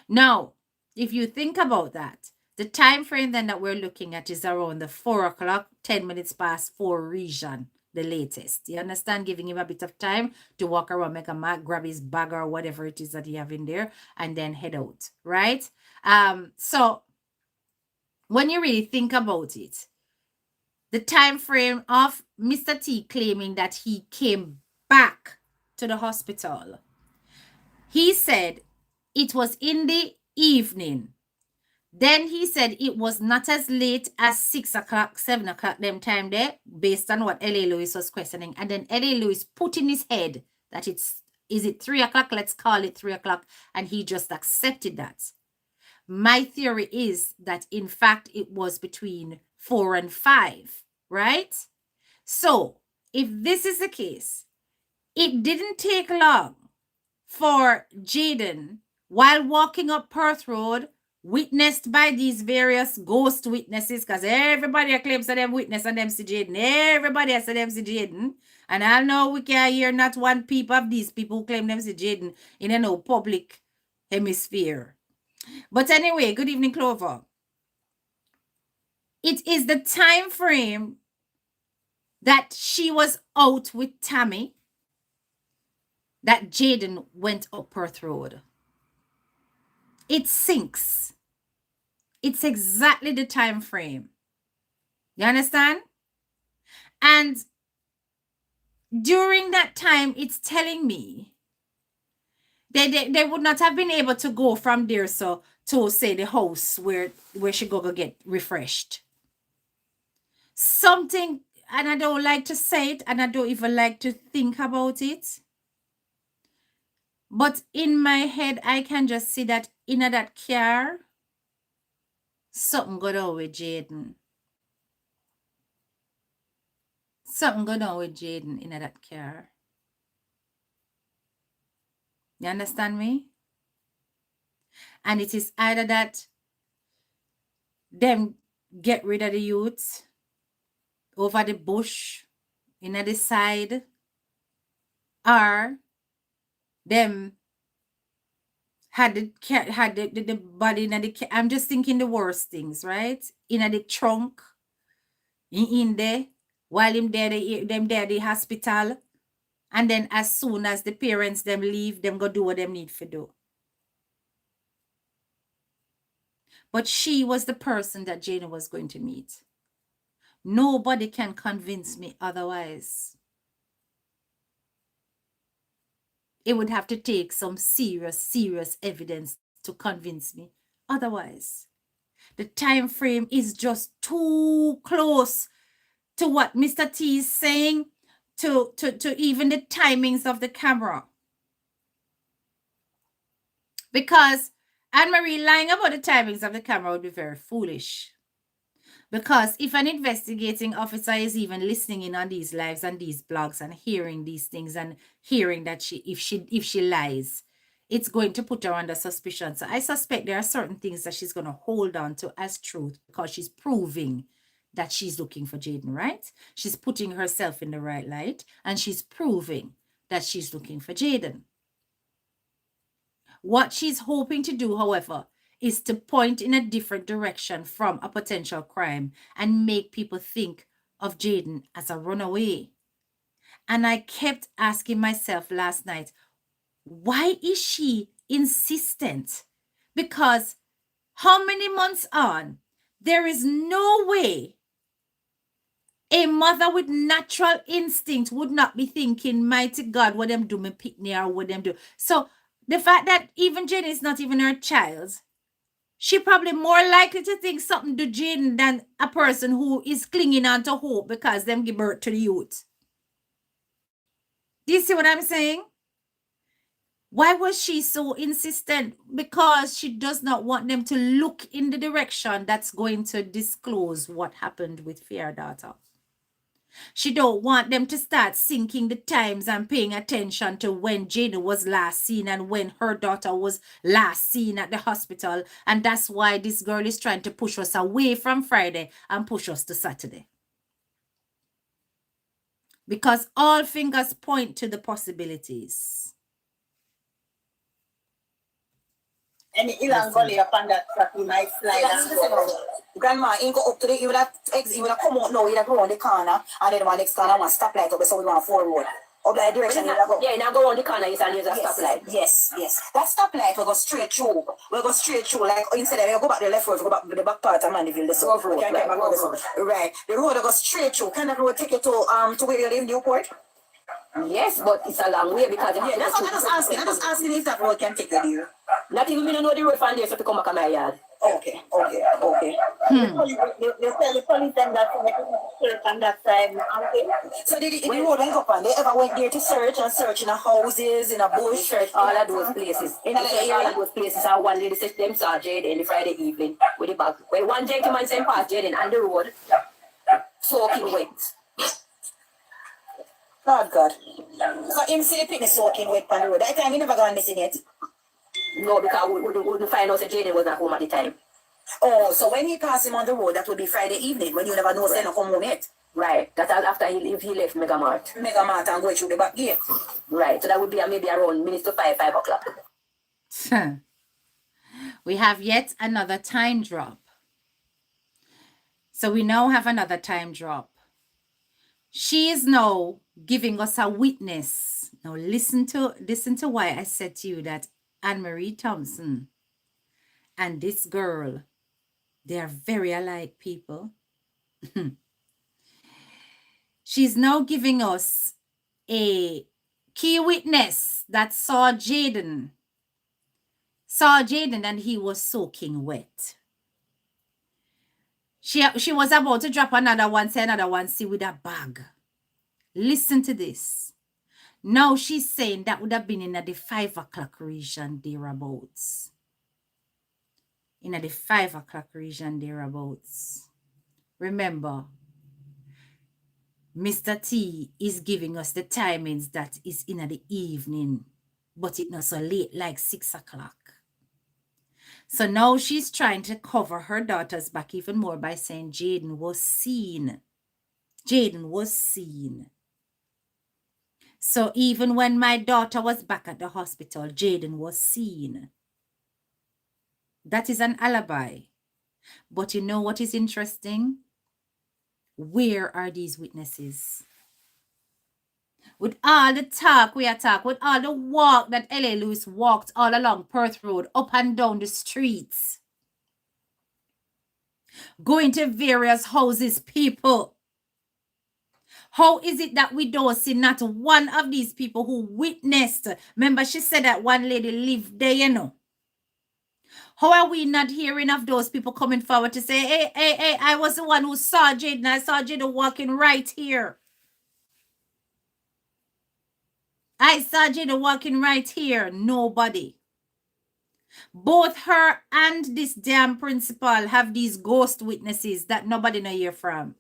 A: Now, if you think about that, the time frame then that we're looking at is around the 4 o'clock, 10 minutes past 4 region, the latest. You understand? Giving him a bit of time to walk around, make a mark, grab his bag or whatever it is that he have in there, and then head out, right? So when you really think about it, the time frame of Mr. T claiming that he came back to the hospital, he said it was in the evening. Then he said it was not as late as 6 o'clock, 7 o'clock, them time there, based on what L.A. Lewis was questioning. And then L.A. Lewis put in his head that is it 3 o'clock? Let's call it 3 o'clock. And he just accepted that. My theory is that, in fact, it was between 4 and 5, right? So, if this is the case, it didn't take long for Jayden, while walking up Perth Road, witnessed by these various ghost witnesses, because everybody claims that them witness and them see Jayden. Everybody has said them see Jayden. And I know we can hear not one peep of these people who claim them see Jayden in a no public hemisphere. But anyway, good evening, Clover. It is the time frame that she was out with Tammy that Jayden went up Perth Road. It syncs. It's exactly the time frame. You understand? And during that time, it's telling me they would not have been able to go from there so to say the house where she go get refreshed. Something, and I don't like to say it, and I don't even like to think about it. But in my head, I can just see that in that car, something going on with Jayden. Something going on with Jayden in that car. You understand me? And it is either that them get rid of the youths over the bush in the side, or them had the body in the, I'm just thinking the worst things, right? In the trunk, in there, while them there the hospital, and then as soon as the parents them leave, them go do what them need to do. But she was the person that Jayden was going to meet. Nobody can convince me otherwise. It would have to take some serious evidence to convince me otherwise. The time frame is just too close to what Mr. T is saying, to even the timings of the camera. Because Anne-Marie lying about the timings of the camera would be very foolish. Because if an investigating officer is even listening in on these lives and these blogs and hearing these things and hearing that if she lies, it's going to put her under suspicion. So I suspect there are certain things that she's going to hold on to as truth because she's proving that she's looking for Jayden, right? She's putting herself in the right light and she's proving that she's looking for Jayden. What she's hoping to do, however, is to point in a different direction from a potential crime and make people think of Jayden as a runaway. And I kept asking myself last night, why is she insistent? Because how many months on, there is no way a mother with natural instinct would not be thinking, mighty God, what them do me pitney or what them do. So the fact that even Jayden is not even her child, she probably more likely to think something to Jayden than a person who is clinging on to hope because them give birth to the youth. Do you see what I'm saying? Why was she so insistent? Because she does not want them to look in the direction that's going to disclose what happened with Fair Daughter. She don't want them to start syncing the times and paying attention to when Jayden was last seen and when her daughter was last seen at the hospital. And that's why this girl is trying to push us away from Friday and push us to Saturday. Because all fingers point to the possibilities.
H: Any Ilan Gully upon that truck, you might slide.
E: Grandma, you go up to the, you would have come out now, you would have go on the corner, and then one next corner, one stoplight up, so we want 4 road. Up that direction, you go.
D: Yeah, now go on the corner, you there's a stoplight.
E: Yes. That stoplight will go straight through. We'll go straight through, like instead of you go back the left road, go back to the back part of Mandeville, the south road. Right. The road will go straight through. Can that road take you to where you live, Newport?
D: Yes, but it's a long way because
E: Yeah, that's what I'm just asking if that road can take you there.
D: not even me don't know the road from there, so to come back to my yard.
E: Okay.
H: They tell the police them that they search on that side.
E: So the road went up and they ever went there to search in a houses, in a bush,
D: All of those places. All of those places. And one lady said them saw Jayden the Friday evening with the bag. When one gentleman sent past Jayden on the road, soaking wet.
E: God. So him see the picnic soaking wet on the road. That time he never gone missing yet.
D: No, because we wouldn't find out that Jayden was not home at the time.
E: Oh, so when he passed him on the road, that would be Friday evening when you never know say no come home yet.
D: Right. That's after he left Mega Mart.
E: Mega Mart and going through the back gate.
D: Right. So that would be maybe around minutes to 5 o'clock.
A: We have yet another time drop. So we now have another time drop. She is now giving us a witness. Now listen to why I said to you that Anne-Marie Thompson and this girl, they are very alike people. She's now giving us a key witness that saw Jayden and he was soaking wet. She was about to drop another one, say another one, see with a bag. Listen to this. Now she's saying that would have been in the 5 o'clock region thereabouts. In the 5 o'clock region thereabouts. Remember, Mr. T is giving us the timings that is in the evening, but it's not so late, like 6 o'clock. So now she's trying to cover her daughter's back even more by saying Jayden was seen. Jayden was seen. So even when my daughter was back at the hospital, Jayden was seen. That is an alibi. But you know what is interesting? Where are these witnesses? With all the talk we are talking, with all the walk that L.A. Lewis walked all along Perth Road, up and down the streets, going to various houses, people. How is it that we don't see not one of these people who witnessed? Remember, she said that one lady lived there, you know. How are we not hearing of those people coming forward to say, hey, I was the one who saw Jayden. I saw Jayden walking right here. I saw Jayden walking right here. Nobody. Both her and this damn principal have these ghost witnesses that nobody know hear from.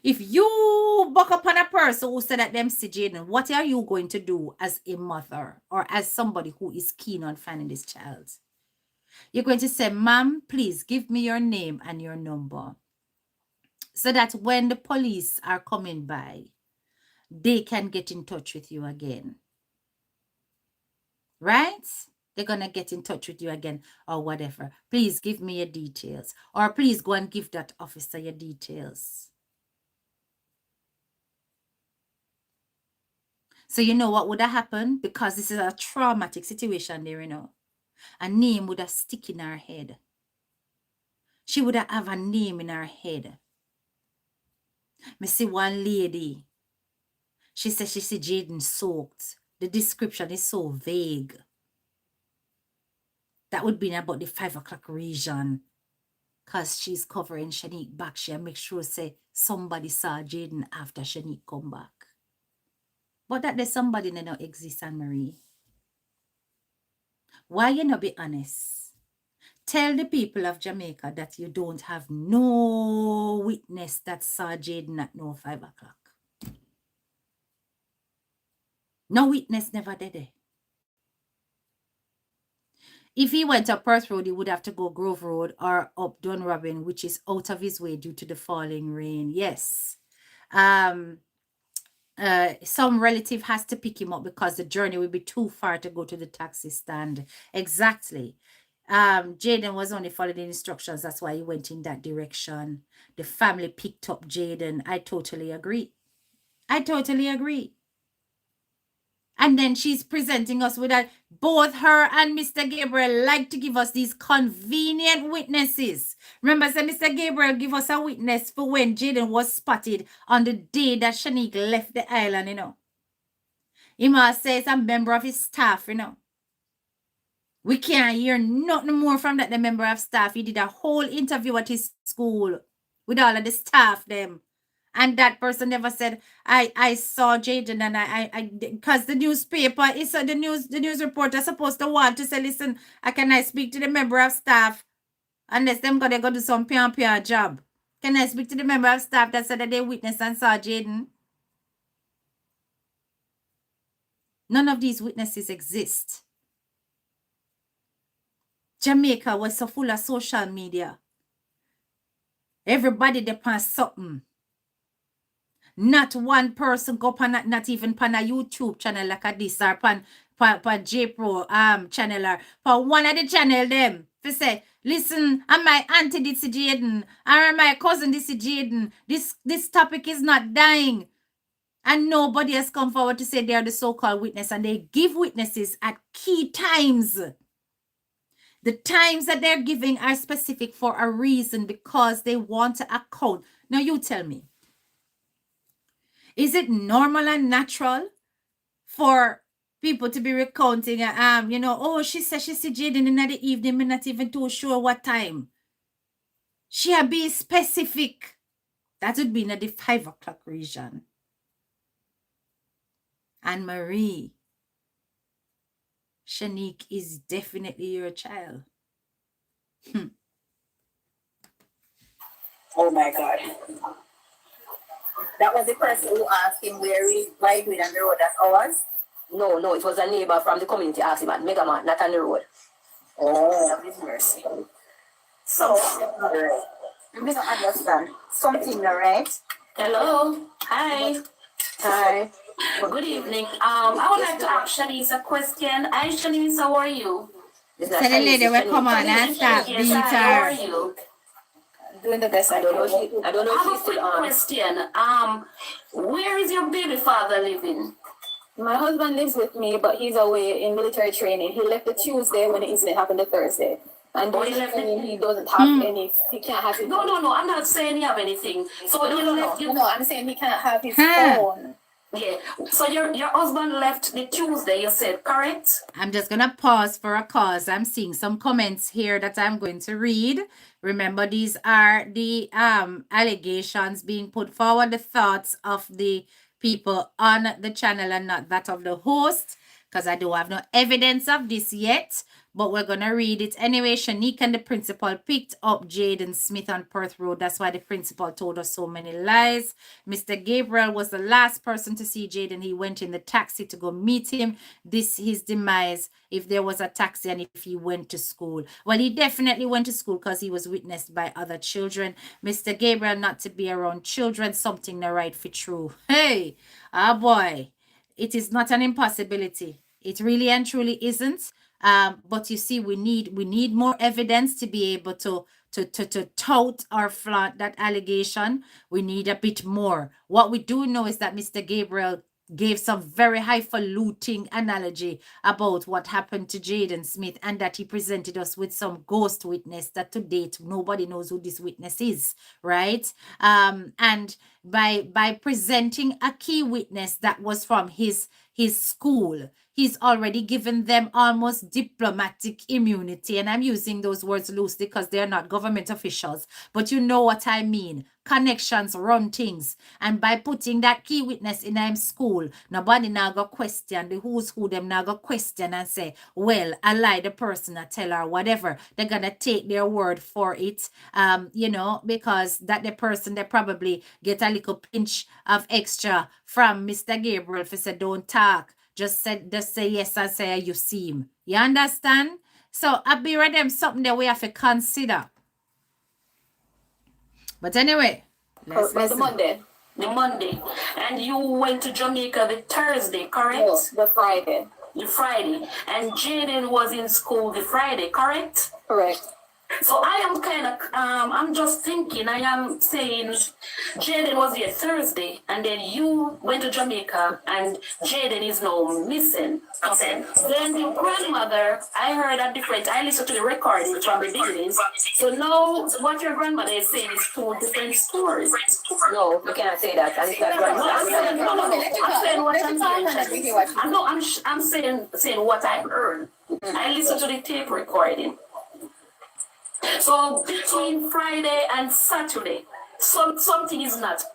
A: If you buck up on a person who said that them see Jayden, what are you going to do as a mother or as somebody who is keen on finding this child? You're going to say, ma'am, please give me your name and your number so that when the police are coming by, they can get in touch with you again. Right? They're going to get in touch with you again or whatever. Please give me your details, or please go and give that officer your details. So you know what would have happened? Because this is a traumatic situation there, you know. A name would have stick in her head. She would have a name in her head. Me see one lady. She said she see Jayden soaked. The description is so vague. That would be in about the 5 o'clock region. Because she's covering Shanique back. She make sure say somebody saw Jayden after Shanique come back. But that there's somebody that don't exist, Anne-Marie. Why you not be honest? Tell the people of Jamaica that you don't have no witness that saw Jayden at no 5 o'clock. No witness never did it. If he went up Perth Road, he would have to go Grove Road or up Dunrobin, which is out of his way due to the falling rain. Yes. Some relative has to pick him up because the journey will be too far to go to the taxi stand. Exactly. Jayden was only following the instructions. That's why he went in that direction. The family picked up Jayden. I totally agree. I totally agree. And then she's presenting us with that. Both her and Mr. Gabriel like to give us these convenient witnesses. Remember, so Mr. Gabriel give us a witness for when Jayden was spotted on the day that Shanique left the island, you know. He must say it's a member of his staff, you know. We can't hear nothing more from that, the member of staff. He did a whole interview at his school with all of the staff, them. And that person never said, I saw Jayden and I because the newspaper is the news reporter supposed to want to say, listen, can I speak to the member of staff? Unless them gonna go do some PR job. Can I speak to the member of staff that said that they witnessed and saw Jayden? None of these witnesses exist. Jamaica was so full of social media. Everybody depends something. Not one person go pan not even pan a YouTube channel like a this or pan JPro channel or pan one of the channel them. If say, listen, and my auntie this is Jayden, or my cousin this is Jayden. This topic is not dying. And nobody has come forward to say they are the so-called witness, and they give witnesses at key times. The times that they're giving are specific for a reason because they want to account. Now you tell me. Is it normal and natural for people to be recounting, you know, oh, she said she see Jayden in the evening, I'm not even too sure what time. She be specific. That would be in the 5 o'clock region. And Marie, Shanique is definitely your child.
H: Oh my God. That was the person who asked him where he lied with on the road. That's ours?
D: No, it was a neighbor from the community asked him at Megaman, not on the road.
H: Oh, have his mercy. So, we don't understand something, right?
I: Hello. Hi.
D: Hi.
I: Good evening. I would like to ask Shanice a question. Hi, Shanice. How are you?
A: So the lady will come on and start beat
I: Yes, hi, how are
A: her.
I: you?
H: Doing the best I
D: I don't know
H: can.
D: if I don't know
I: I
D: if
I: have a
D: she's
I: quick
D: still on.
I: question. Where is your baby father living?
C: My husband lives with me, but he's away in military training. He left the Tuesday when the incident happened the Thursday. And
I: Oh,
C: during
I: he
C: the
I: left it?
C: training, he doesn't have any, he can't have his
I: No, I'm not saying you have anything. So he left you.
C: No, I'm saying he can't have his
A: Huh.
C: phone.
I: Yeah. So your husband left the Tuesday, you said, correct?
A: I'm just going to pause for a cause. I'm seeing some comments here that I'm going to read. Remember, these are the allegations being put forward, the thoughts of the people on the channel and not that of the host, because I don't have no evidence of this yet. But we're going to read it anyway. Shanique and the principal picked up Jayden Smith on Perth Road. That's why the principal told us so many lies. Mr. Gabriel was the last person to see Jayden. He went in the taxi to go meet him. This his demise if there was a taxi and if he went to school. Well, he definitely went to school because he was witnessed by other children. Mr. Gabriel not to be around children, something not right for true. Hey, boy, it is not an impossibility. It really and truly isn't. But you see, we need more evidence to be able to tout or flaunt that allegation. We need a bit more. What we do know is that Mr. Gabriel gave some very highfalutin analogy about what happened to Jayden Smith, and that he presented us with some ghost witness that to date nobody knows who this witness is, right? And by presenting a key witness that was from his school, he's already given them almost diplomatic immunity. And I'm using those words loosely because they're not government officials. But you know what I mean. Connections run things. And by putting that key witness in him school, nobody now go question the who's who, them now go question and say, well, I lie the person, I tell her whatever. They're gonna take their word for it. You know, because that the person, they probably get a little pinch of extra from Mr. Gabriel if he said don't talk. Just say yes and say you see him. You understand? So I be ready them something that we have to consider. But anyway, let's
C: The
A: listen.
C: Monday.
I: The Monday. And you went to Jamaica the Thursday, correct?
C: No, the Friday.
I: The Friday. And Jayden was in school the Friday, correct?
C: Correct.
I: So I am kind of, I'm just thinking, I am saying Jayden was here Thursday, and then you went to Jamaica, and Jayden is now missing. Okay. Then your grandmother, I heard a different, I listened to the recording from the beginnings. So now what your grandmother is saying is two different stories.
D: No, you cannot say that. And it's not
I: I'm saying what I'm saying. I'm saying what I heard. I listened to the tape recording. So between Friday and Saturday, something is not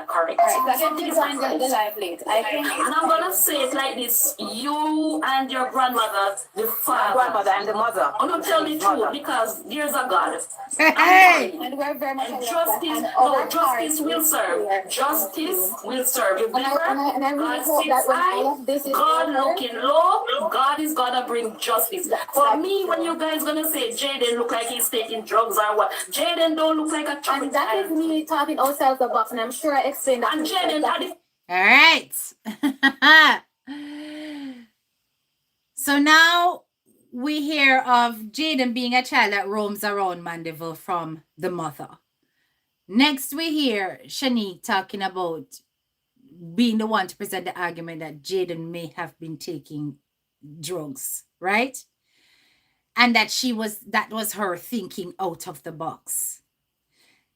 I: correct.
C: Right,
I: Something is not correct.
C: the live late. I think
I: And I'm gonna say it like this: you and your grandmother, the father.
D: grandmother and the mother.
I: I'm gonna tell the truth because there's a God.
A: Hey!
C: and we're very much
I: And
C: aware of that. And
I: justice will serve. Justice will serve. You remember?
C: And I really
I: God
C: hope
I: sits
C: that when
I: high,
C: all of this is
I: God
C: over,
I: looking low, God is gonna bring justice. For me, when you guys gonna say Jayden look like he's taking drugs or what, Jayden don't look like a child.
C: and that is me talking outside the box, and I'm sure I explained that.
I: And Jayden had the
A: All right. So now we hear of Jayden being a child that roams around Mandeville from the mother. Next, we hear Shanique talking about being the one to present the argument that Jayden may have been taking drugs, right? And that was her thinking out of the box.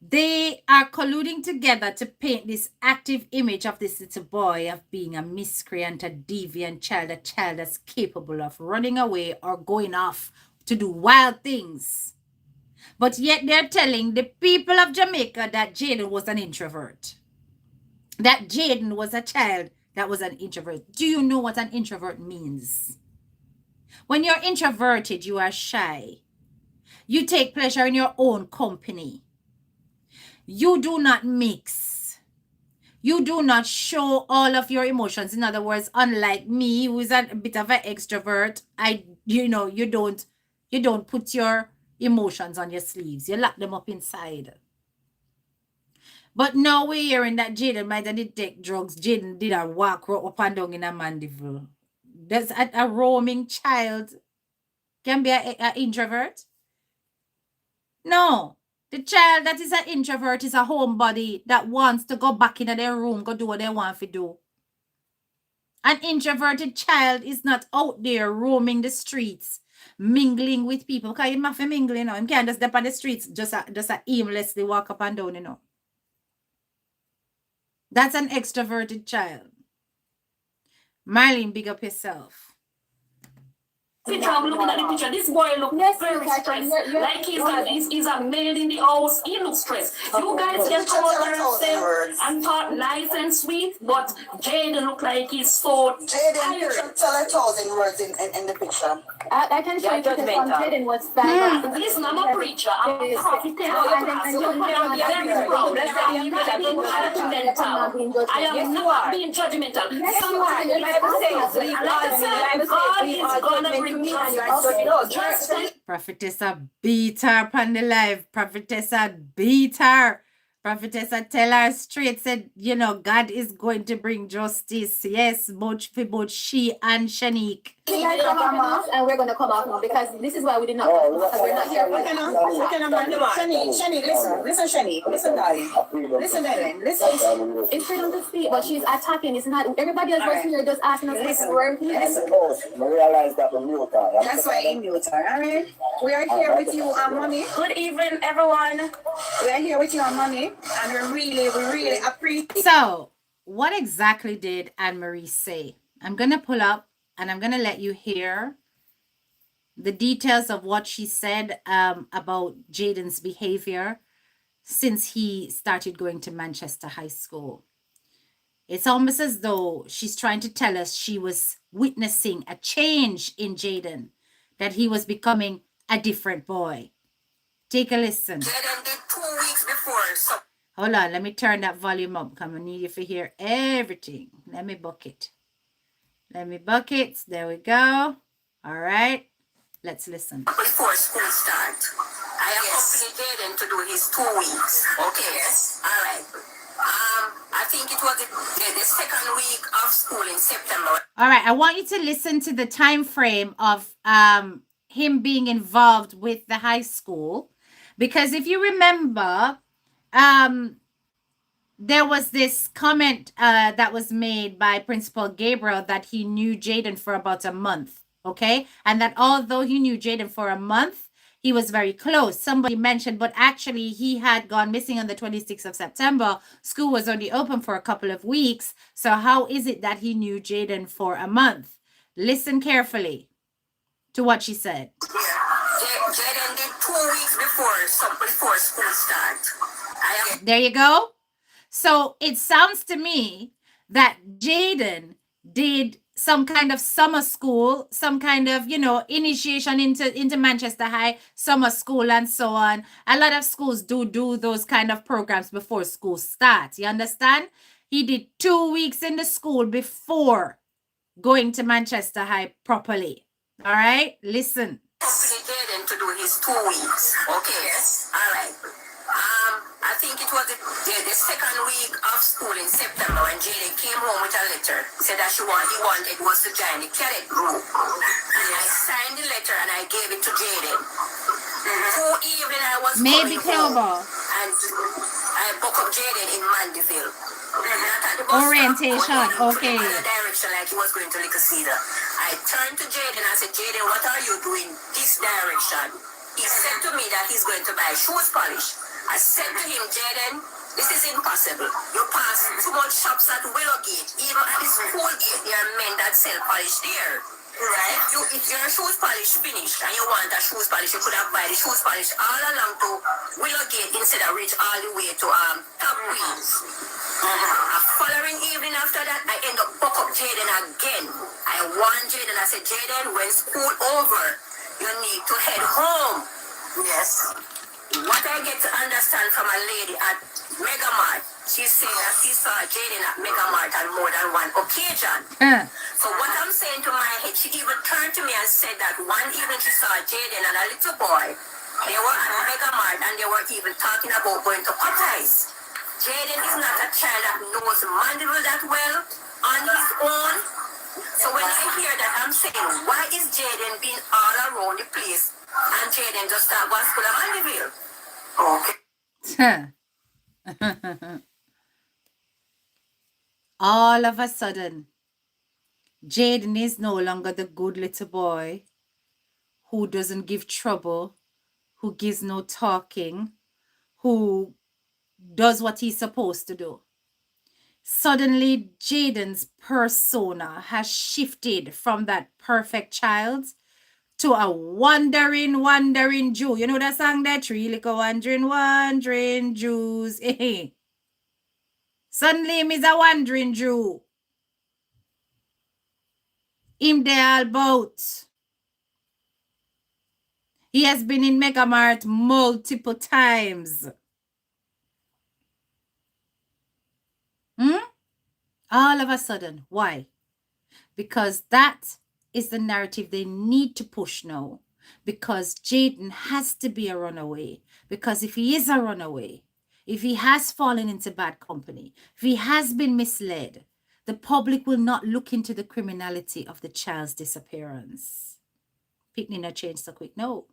A: They are colluding together to paint this active image of this little boy of being a miscreant, a deviant child, a child that's capable of running away or going off to do wild things. But yet they're telling the people of Jamaica that Jayden was an introvert. That Jayden was a child that was an introvert. Do you know what an introvert means? When you're introverted, you are shy. You take pleasure in your own company. You do not mix. You do not show all of your emotions. In other words, unlike me, who is a bit of an extrovert, you don't put your emotions on your sleeves. You lock them up inside. But now we're hearing that Jayden might have did take drugs. Jayden did a walk up and down in a Mandeville. Does a roaming child can be an introvert? No. The child that is an introvert is a homebody that wants to go back into their room, go do what they want to do. An introverted child is not out there roaming the streets, mingling with people. Because you have to mingle, you know. You can't just step on the streets, just aimlessly walk up and down, you know. That's an extroverted child. Marlene, big up yourself.
I: picture, I'm looking at the picture. This boy looks very stressed. Like he's a maid in the house. He looks stressed. You guys can come out there and talk nice and sweet, but Jayden look like he's so
E: Jayden, you should tell 1,000 words in the picture.
C: I can show you because Jayden was bad.
I: Listen, I'm a preacher. I'm a prophet. I am not being judgmental. God is gonna bring justice.
A: Prophetessa beat her upon the live. Prophetessa beat her. Prophetessa tell her straight, said, you know, God is going to bring justice. Yes, both she and Shanique.
C: And we're going to come out now because this is why we did not. We're not here.
H: Shanique, listen, Shanique, listen, darling. Listen, darling, listen.
C: It's freedom to speak, but she's attacking. It's not everybody else was here just asking us
H: Listen,
C: where he
G: I
C: is.
G: suppose we realize that we mute her.
H: That's why I mute her, alright? We are here with you on money.
F: Good evening, everyone.
H: We are here with you on money, and we really appreciate.
A: So, what exactly did Anne-Marie say? I'm going to pull up and I'm going to let you hear the details of what she said about Jayden's behavior since he started going to Manchester High School. It's almost as though she's trying to tell us she was witnessing a change in Jayden, that he was becoming a different boy. Take a listen.
J: Jayden did 2 weeks before. So
A: hold on, let me turn that volume up. Come, I need you to hear everything. Let me bucket. There we go. All right. Let's listen.
J: Before school start, I accompanied Jayden to do his 2 weeks. Okay. Yes. All right. I think it was the second week of school in September.
A: All right. I want you to listen to the time frame of him being involved with the high school, because if you remember, there was this comment that was made by Principal Gabriel that he knew Jayden for about a month, okay? And that although he knew Jayden for a month, he was very close. Somebody mentioned, but actually he had gone missing on the 26th of September. School was only open for a couple of weeks. So how is it that he knew Jayden for a month? Listen carefully to what she said.
J: Yeah, Jayden did 2 weeks before school start.
A: There you go. So it sounds to me that Jayden did some kind of summer school, some kind of, initiation into Manchester High, summer school and so on. A lot of schools do those kind of programs before school starts. You understand? He did 2 weeks in the school before going to Manchester High properly. All right? Listen.
J: Jayden to do his 2 weeks. Okay. Yes. All right. I think it was the second week of school in September when Jayden came home with a letter. Said that he wanted was to join the cadet group. And I signed the letter and I gave it to Jayden. Full evening I was
A: Maybe
J: coming home
A: Clover.
J: and I booked up Jayden in Mandeville.
A: Orientation, okay.
J: In the direction like he was going to Little Cedar. I turned to Jayden and said, Jayden, what are you doing this direction? He said to me that he's going to buy shoes polish. I said to him, Jayden, this is impossible. You pass too much shops at Willowgate. Even at the school gate, there are men that sell polish there. Right? If your shoes polish finished and you want a shoes polish, you could have buy the shoes polish all along to Willowgate instead of reach all the way to Top Queens. The following evening after that, I end up buck up Jayden again. I warned Jayden, I said, Jayden, when school over, you need to head home. Yes. What I get to understand from a lady at Megamart, she said that she saw Jayden at Megamart on more than one occasion. So what I'm saying to my head, she even turned to me and said that one evening she saw Jayden and a little boy. They were at Megamart and they were even talking about going to Popeyes. Jayden is not a child that knows Mandeville that well on his own. So when I hear that, I'm saying, why is Jayden being all around the place and Jayden just start going to school at Mandeville? Okay.
A: All of a sudden, Jayden is no longer the good little boy who doesn't give trouble, who gives no talking, who does what he's supposed to do. Suddenly, Jayden's persona has shifted from that perfect child to a wandering Jew. You know that song, that three little wandering Jews. Suddenly, him is a wandering Jew. Him there about. He has been in Megamart multiple times. All of a sudden. Why? Because that is the narrative they need to push now. Because Jayden has to be a runaway. Because if he is a runaway, if he has fallen into bad company, if he has been misled, the public will not look into the criminality of the child's disappearance. Picking no change so quick. No.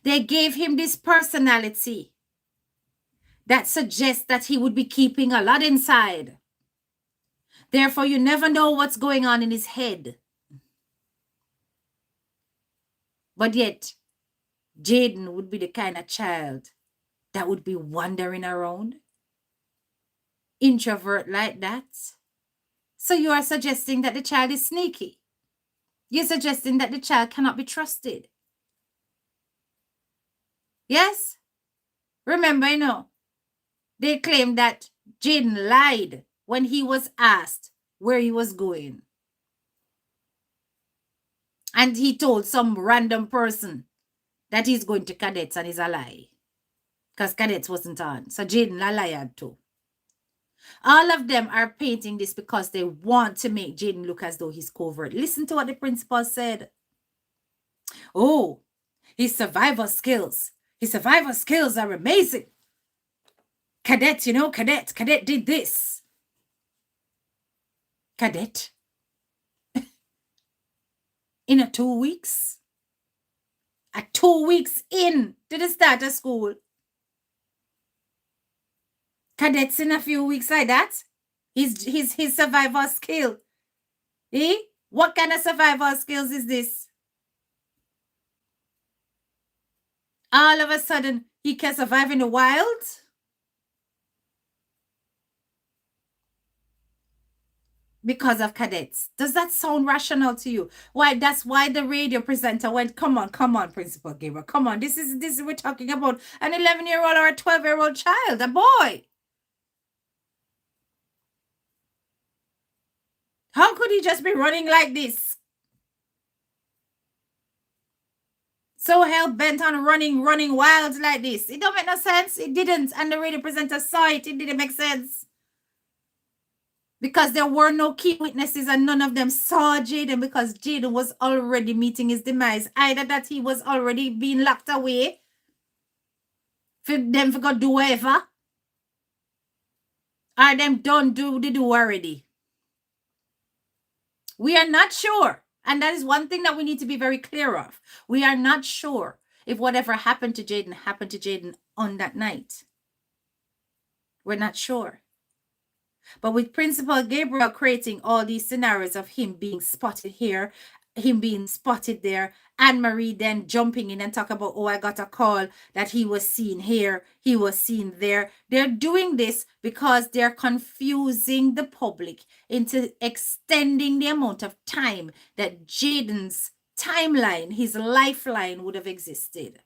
A: They gave him this personality that suggests that he would be keeping a lot inside. Therefore, you never know what's going on in his head. But yet, Jayden would be the kind of child that would be wandering around. Introvert like that. So you are suggesting that the child is sneaky. You're suggesting that the child cannot be trusted. Yes? Remember, you know, they claimed that Jayden lied when he was asked where he was going. And he told some random person that he's going to cadets, and it's a lie. Because cadets wasn't on. So Jayden lied too. All of them are painting this because they want to make Jayden look as though he's covert. Listen to what the principal said. Oh, his survival skills. His survival skills are amazing. Cadet, you know, cadet did this. Cadet. In a 2 weeks. 2 weeks in to the start of school. Cadets in a few weeks like that. His survival skill. Eh? What kind of survival skills is this? All of a sudden, he can survive in the wild? Because of cadets. Does that sound rational to you? Why? That's why the radio presenter went, come on, Principal Gabriel, come on. This is we're talking about an 11-year-old or a 12-year-old child, a boy. How could he just be running like this? So hell-bent on running wild like this. It don't make no sense. It didn't. And the radio presenter saw it. It didn't make sense. Because there were no key witnesses and none of them saw Jayden because Jayden was already meeting his demise. Either that he was already being locked away for them to go do whatever. Or them don't do the do already. We are not sure. And that is one thing that we need to be very clear of. We are not sure if whatever happened to Jayden on that night. We're not sure. But with Principal Gabriel creating all these scenarios of him being spotted here, him being spotted there, Anne-Marie then jumping in and talk about, oh, I got a call that he was seen here, he was seen there. They're doing this because they're confusing the public into extending the amount of time that Jayden's timeline, his lifeline would have existed.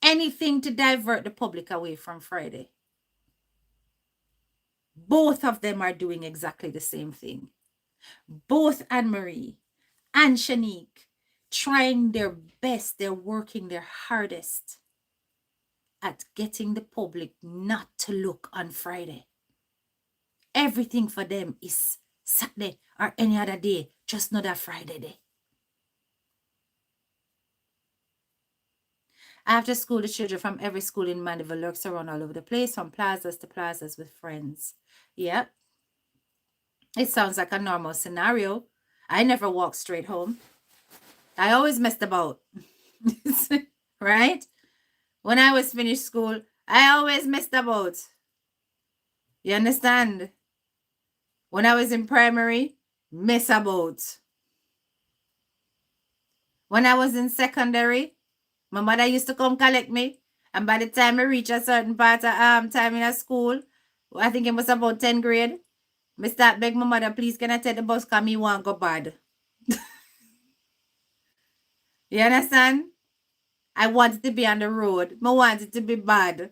A: Anything to divert the public away from Friday. Both of them are doing exactly the same thing. Both Anne-Marie and Shanique trying their best, they're working their hardest at getting the public not to look on Friday. Everything for them is Saturday or any other day, just not that Friday day. After school, the children from every school in Mandeville lurks around all over the place, from plazas to plazas with friends. Yep. It sounds like a normal scenario. I never walk straight home. I always messed about. Right? When I was finished school, I always messed about. You understand? When I was in primary, mess about. When I was in secondary, my mother used to come collect me. And by the time I reach a certain part of time in a school, I think it was about 10th grade, I start beg my mother, please can I take the bus because me want go bad. You understand? I wanted to be on the road. I wanted to be bad.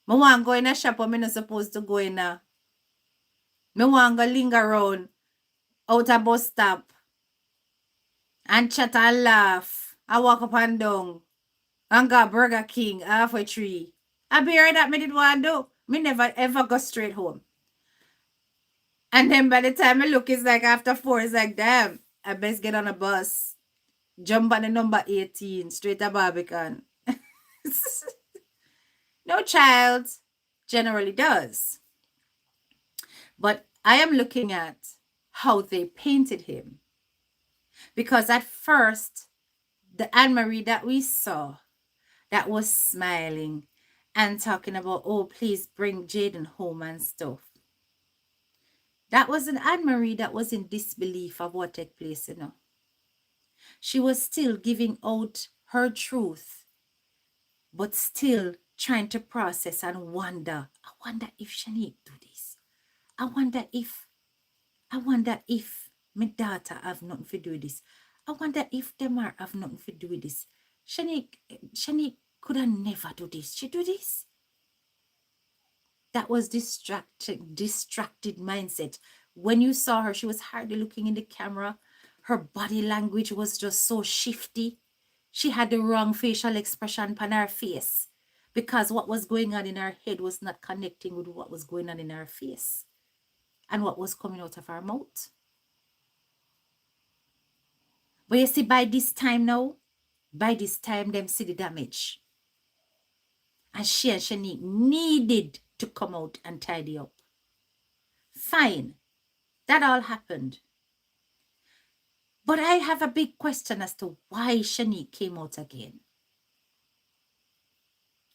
A: I want to go in a shop where I'm not supposed to go in. I want to go linger around out a bus stop and chat and laugh. I walk up and down and go Burger King halfway tree. I be heard that me did want to do. Me never ever go straight home. And then by the time I look, it's like after 4, it's like, damn, I best get on a bus. Jump on the number 18, straight to Barbican. No child generally does. But I am looking at how they painted him. Because at first, the Anne-Marie that we saw, that was smiling and talking about, oh, please bring Jayden home and stuff. That was an Anne-Marie that was in disbelief of what took place, you know. She was still giving out her truth, but still trying to process and wonder, I wonder if Shanique do this. I wonder if my daughter have nothing to do with this. I wonder if Demar have nothing to do with this. Shanique could have never do this. She do this. That was distracted mindset. When you saw her, she was hardly looking in the camera. Her body language was just so shifty. She had the wrong facial expression on her face because what was going on in her head was not connecting with what was going on in her face and what was coming out of her mouth. But you see, by this time, them see the damage. And she and Shanique needed to come out and tidy up. Fine. That all happened. But I have a big question as to why Shanique came out again.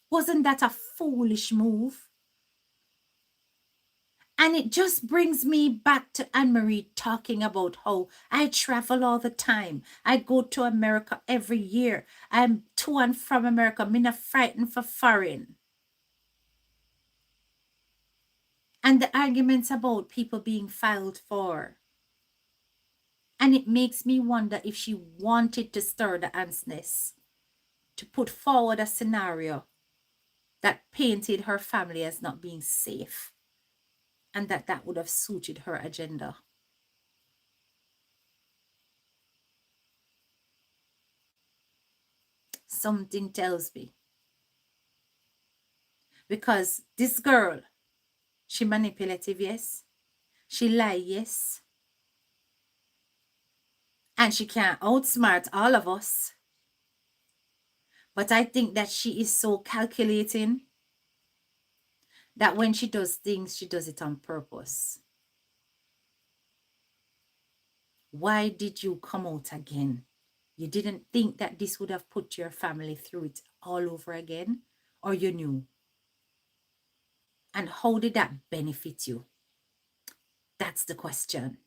A: Wasn't that a foolish move? And it just brings me back to Anne-Marie talking about how I travel all the time. I go to America every year. I'm to and from America. I'm not frightened for foreign. And the arguments about people being filed for. And it makes me wonder if she wanted to stir the antness, to put forward a scenario that painted her family as not being safe, and that would have suited her agenda. Something tells me. Because this girl, she manipulative, yes. She lie, yes. And she can outsmart all of us. But I think that she is so calculating that when she does things, she does it on purpose. Why did you come out again? You didn't think that this would have put your family through it all over again? Or you knew? And how did that benefit you? That's the question.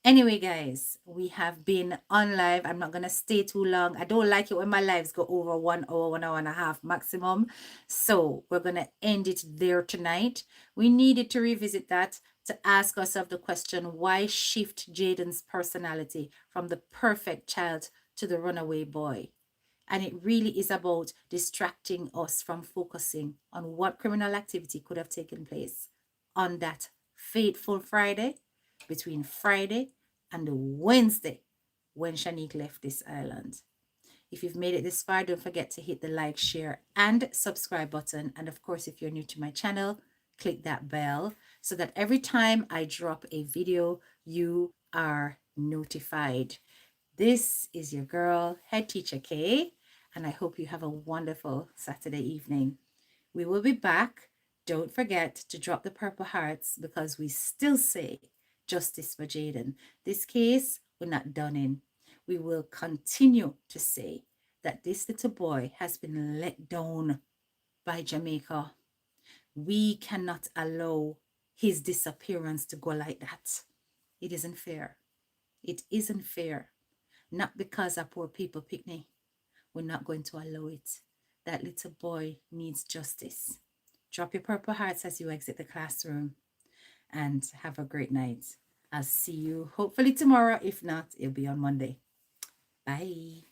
A: Anyway, guys, we have been on live. I'm not going to stay too long. I don't like it when my lives go over 1 hour, 1 hour and a half maximum. So we're going to end it there tonight. We needed to revisit that to ask ourselves the question, why shift Jayden's personality from the perfect child to the runaway boy? And it really is about distracting us from focusing on what criminal activity could have taken place on that fateful Friday, between Friday and Wednesday when Shanique left this island. If you've made it this far, don't forget to hit the like, share, and subscribe button. And of course, if you're new to my channel, click that bell so that every time I drop a video, you are notified. This is your girl, Head Teacher K, and I hope you have a wonderful Saturday evening. We will be back. Don't forget to drop the purple hearts because we still say justice for Jayden. This case, we're not done in. We will continue to say that this little boy has been let down by Jamaica. We cannot allow his disappearance to go like that. It isn't fair. It isn't fair. Not because our poor people picnic. We're not going to allow it. That little boy needs justice. Drop your purple hearts as you exit the classroom. And have a great night. I'll see you hopefully tomorrow. If not, it'll be on Monday. Bye.